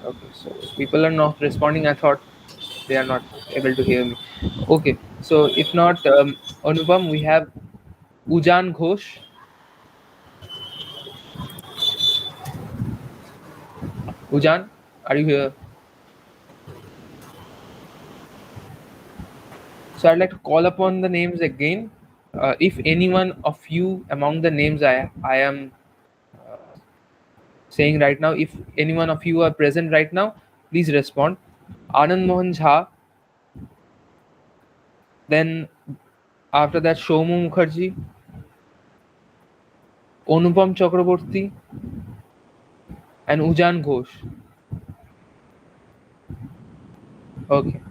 Okay. So people are not responding. I thought they are not able to hear me. Okay. So if not Anupam, we have Ujan Ghosh. Ujan, are you here? So I'd like to call upon the names again. If anyone of you among the names I am saying right now, if anyone of you are present right now, please respond. Anand Mohan Jha. Then after that, Shomu Mukherjee, Anupam Chakraborty, and Ujan Ghosh. Okay.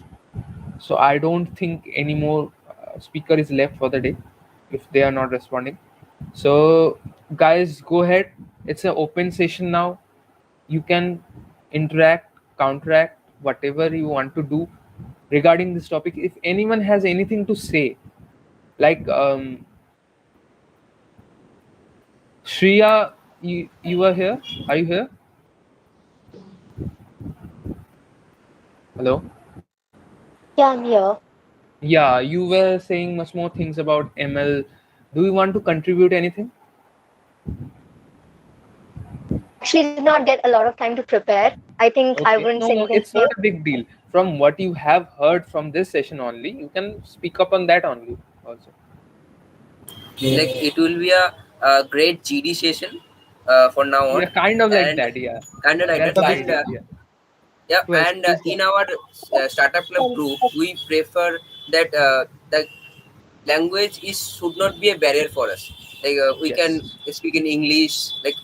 So I don't think any more speaker is left for the day if they are not responding. So guys, go ahead. It's an open session now. You can interact, counteract, whatever you want to do regarding this topic. If anyone has anything to say, like Shreya, you are here? Are you here? Hello? Yeah, I'm here. Yeah, you were saying much more things about ML. Do you want to contribute anything? Actually, did not get a lot of time to prepare. I think I Okay. wouldn't No, say no, anything it's new. not a big deal. From what you have heard from this session only, you can speak up on that only also. Like it will be a great GD session for now Yeah, on, kind of like and that. Yeah, kind of like that's that. the And basic. Yeah. yeah, Well, and please go in on. our startup club group, we prefer that the language is should not be a barrier for us. Like we can Yes. speak in English. Like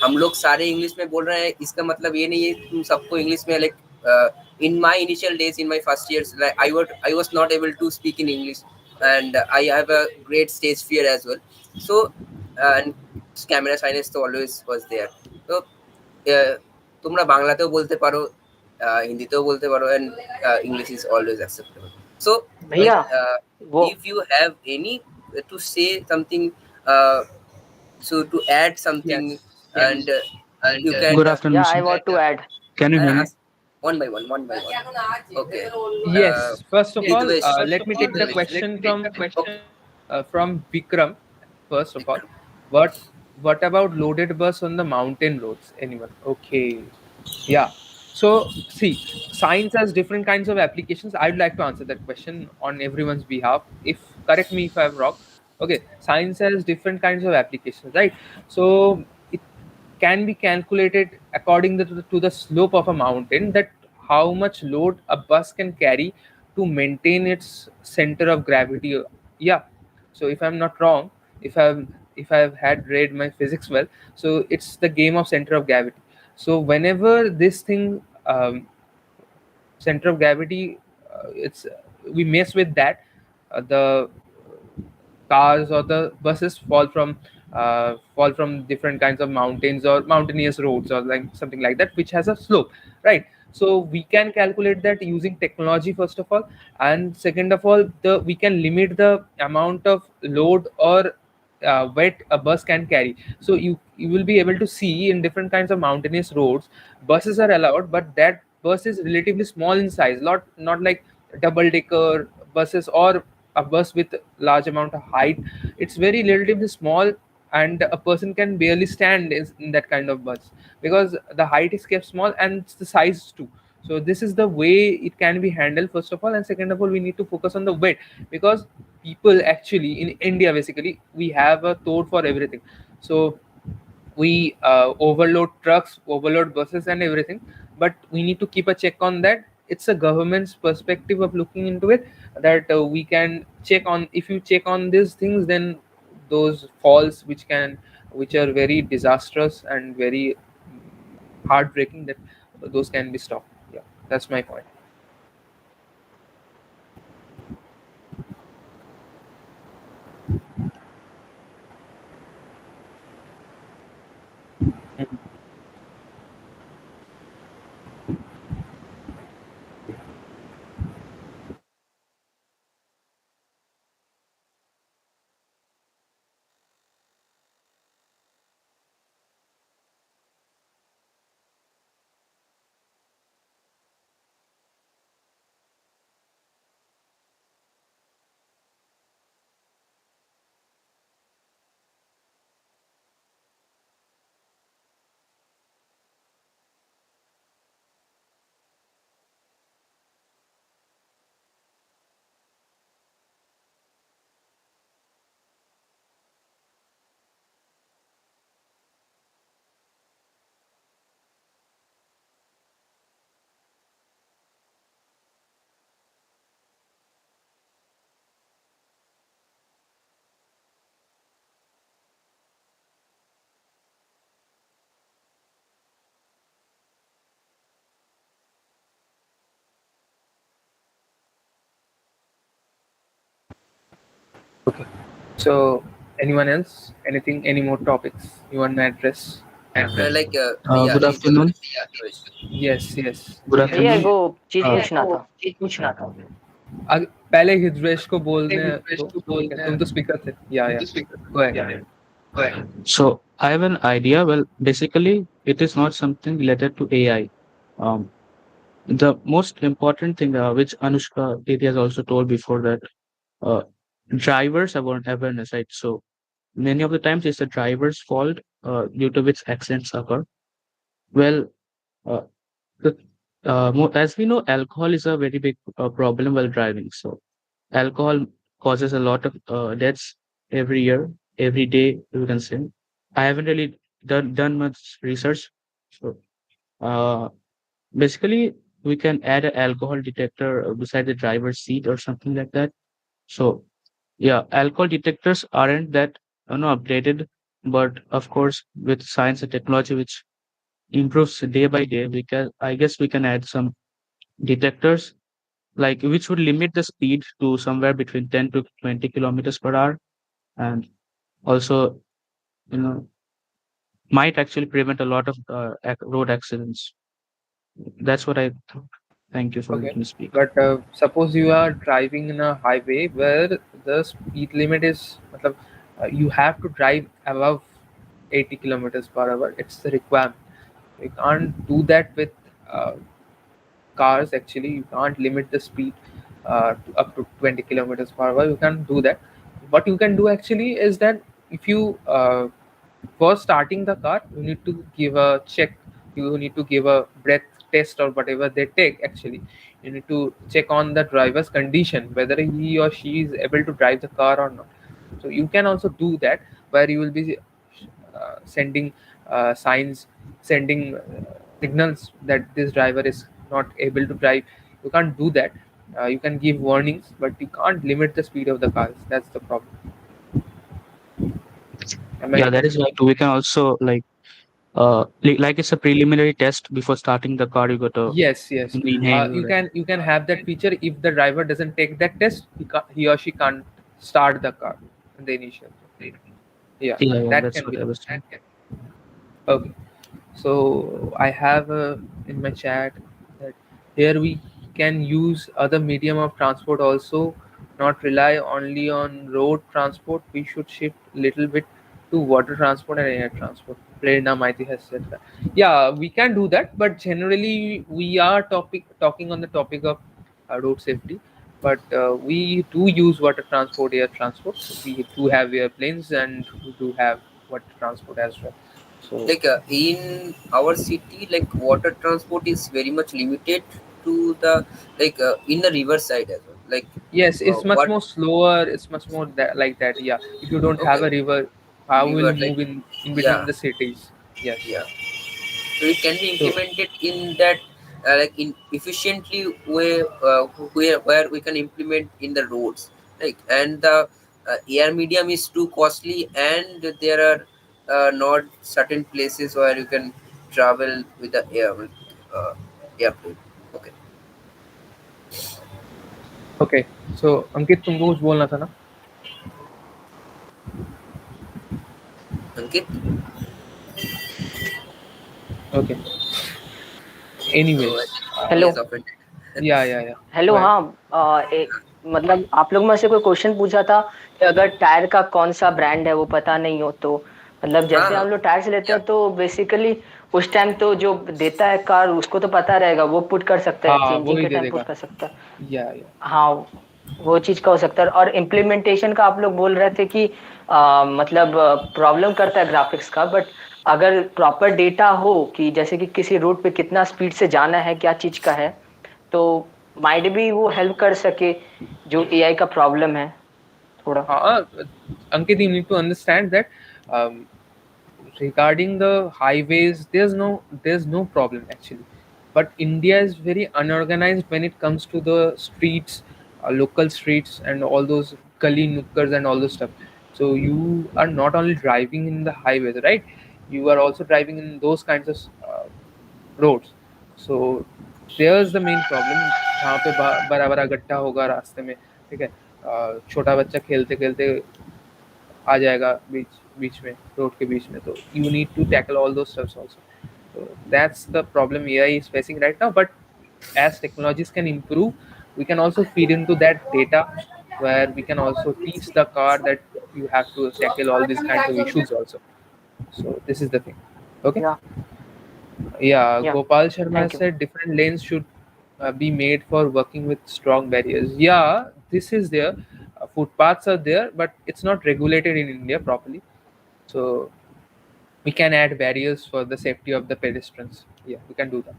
हम लोग सारे English में बोल रहे हैं, इसका मतलब ये नहीं है तुम सबको इंग्लिश में, like in my initial days, in my first years, like I was not able to speak in English, and I have a great stage fear as well. So and camera shyness তো always was there. So তোমরা বাংলাতেও বলতে পারো, হিন্দিতেও বলতে পারো, and English is always acceptable. So like भैया वो if you have any to say something, uh, so to add something, Yes. and Yes. you can Good yeah, afternoon, I sir. want to add. Can you hear me? ask. One by one, one by one. Okay. Yes. First of all, Hidvesh. let me take the question Okay. from Vikram. First of all, Vikram. what what about loaded bus on the mountain roads? Anyone? Okay. Yeah. So see, science has different kinds of applications. I'd like to answer that question on everyone's behalf. If correct me if I'm wrong. Okay, science has different kinds of applications, right? So it can be calculated according to the slope of a mountain, that how much load a bus can carry to maintain its center of gravity. Yeah. So if I'm not wrong, if I've had read my physics well, so it's the game of center of gravity. So whenever this thing, center of gravity, it's we mess with that, the cars or the buses fall from different kinds of mountains or mountainous roads or like something like that, which has a slope, right? So we can calculate that using technology, first of all, and second of all, the we can limit the amount of load or weight a bus can carry. So you will be able to see in different kinds of mountainous roads, buses are allowed, but that bus is relatively small in size, not like double decker buses or a bus with large amount of height. It's very relatively small, and a person can barely stand in that kind of bus, because the height is kept small and it's the size too. So this is the way it can be handled, first of all, and second of all, we need to focus on the weight, because people actually in India, basically, we have a thought for everything. So we overload trucks, overload buses and everything, but we need to keep a check on that. It's a government's perspective of looking into it, that we can check on. If you check on these things, then those falls which are very disastrous and very heartbreaking, that those can be stopped. Yeah, that's my point. Okay. So anyone else? Anything? Any more topics you want to address? Yeah, Good afternoon. Yeah, Hidvesh. Yes, yes. Good भैया afternoon. को चीज Uh, पूछना था पहले हिद्वेश को बोलने दो, ठीक है, तुम तो स्पीकर थे. या go ahead. so I have an idea. Well, basically, it is not something related to AI. Um, the most important thing, which Anushka Didi has also told before, that uh, drivers have awareness, right? So many of the times it's the driver's fault due to which accidents occur. Well, uh, the, as we know, alcohol is a very big problem while driving. So alcohol causes a lot of deaths every year, every day, you can say. I haven't really done much research. So uh, basically, we can add an alcohol detector beside the driver's seat or something like that. So yeah, alcohol detectors aren't that updated, but of course, with science and technology, which improves day by day, we can I guess we can add some detectors like which would limit the speed to somewhere between 10 to 20 kilometers per hour, and also you know might actually prevent a lot of road accidents. That's what I thought. Thank you for Okay. letting me speak. But suppose you are driving in a highway where the speed limit is, matlab, you have to drive above 80 kilometers per hour. It's the requirement. You can't do that with uh, cars. Actually, you can't limit the speed up to 20 kilometers per hour. You can't do that. What you can do actually is that if you for starting the car, you need to give a check. You need to give a breath test or whatever they take. Actually, you need to check on the driver's condition, whether he or she is able to drive the car or not. So you can also do that, where you will be sending signs, sending signals that this driver is not able to drive. You can't do that. You can give warnings, but you can't limit the speed of the cars. That's the problem. Am I Yeah, that is right. We can also like it's a preliminary test before starting the car. You got to Yes, yes. inhale. You can have that feature. If the driver doesn't take that test, he or she can't start the car in the initial. Yeah, Yeah, yeah, that that's can be what I done. was saying. Okay. So I have in my chat that here we can use other medium of transport also, not rely only on road transport. We should shift little bit to water transport and air transport. Prerna Maiti has said that. Yeah, we can do that, but generally we are talking on the topic of road safety. But we do use water transport, air transport. We do have airplanes and we do have water transport as well. So Like in our city, like water transport is very much limited to the in the river side as well. Like yes, it's much what more slower. It's much more that like that. Yeah, if you don't have okay a river, how will river you like move in between yeah the cities? Yes. yeah. So it can be So implemented in that in efficiently way where we can implement in the roads, like and the air medium is too costly, and there are not certain places where you can travel with the uh, airplane. Okay, okay. So Ankit, तुमको कुछ बोलना था ना? Ankit. Okay. Oh, I Anyways, think he hello is offended. yeah, yeah, yeah. Hello Go ahead. हाँ मतलब आप लोग में से कोई क्वेश्चन पूछा था कि अगर टायर का कौन सा ब्रांड है वो पता नहीं हो तो मतलब हाँ जैसे हाँ हम लोग टायर से लेते या हैं तो बेसिकली उस टाइम तो जो देता है कार उसको तो पता रहेगा, वो पुट कर सकता है, हाँ, वो चेंजिंग ही के दे टाइम पुट देगा. कर सकता है। Yeah, yeah. हाँ, वो चीज का हो सकता है। और इम्प्लीमेंटेशन का आप लोग बोल रहे थे कि मतलब प्रॉब्लम करता है ग्राफिक्स का, बट अगर प्रॉपर डेटा हो कि जैसे कि किसी रूट पे कितना स्पीड से जाना है, क्या चीज का है, तो माइट भी वो हेल्प कर सके जो एआई का प्रॉब्लम है थोड़ा। Ankit, you need to understand that um, regarding the highways, there's no problem actually. But India is very unorganized when it comes to the streets, local streets, and all those gully nukkers and all those stuff. So you are not only driving in the highways, right? You are also driving in those kinds of roads. So there's the main problem. जहाँ पे बड़ा बड़ा गड्ढा होगा रास्ते में, ठीक है, छोटा बच्चा खेलते खेलते आ जाएगा बीच बीच में, रोड के बीच में, तो you need to tackle all those stuffs also. So that's the problem AI is facing right now. But as technologies can improve, we can also feed into that data, where we can also teach the car that you have to tackle all these kinds of issues also. So this is the thing. Okay. या Yeah, या Gopal Sharma thank you. said different lanes should be made for working with strong barriers. Yeah, this is there. Footpaths are there, but it's not regulated in India properly. So we can add barriers for the safety of the pedestrians. Yeah, we can do that.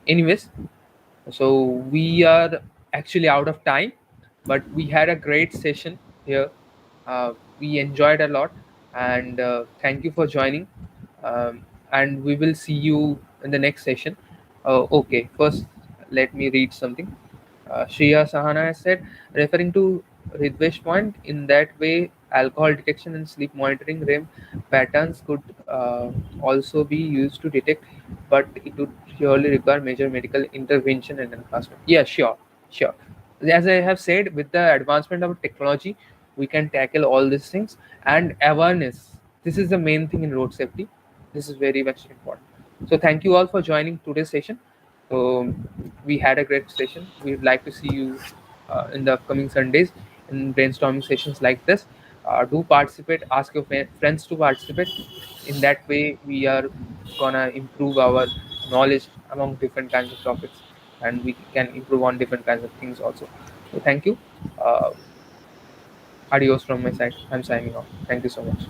Anyways, so we are actually out of time, but we had a great session here. We enjoyed a lot, and thank you for joining. And we will see you in the next session. Okay, first let me read something. Shreya Sahana has said, referring to Ridvesh point, in that way, alcohol detection and sleep monitoring REM patterns could also be used to detect, but it would surely require major medical intervention and enhancement. Yeah, sure, sure. As I have said, with the advancement of technology, we can tackle all these things, and awareness. This is the main thing in road safety. This is very much important. So, thank you all for joining today's session. So, we had a great session. We'd like to see you in the upcoming Sundays in brainstorming sessions like this. Do participate, ask your friends to participate. In that way, we are gonna improve our knowledge among different kinds of topics. and we can improve on different kinds of things also. So thank you. uh, Adios from my side. I'm signing off. Thank you so much.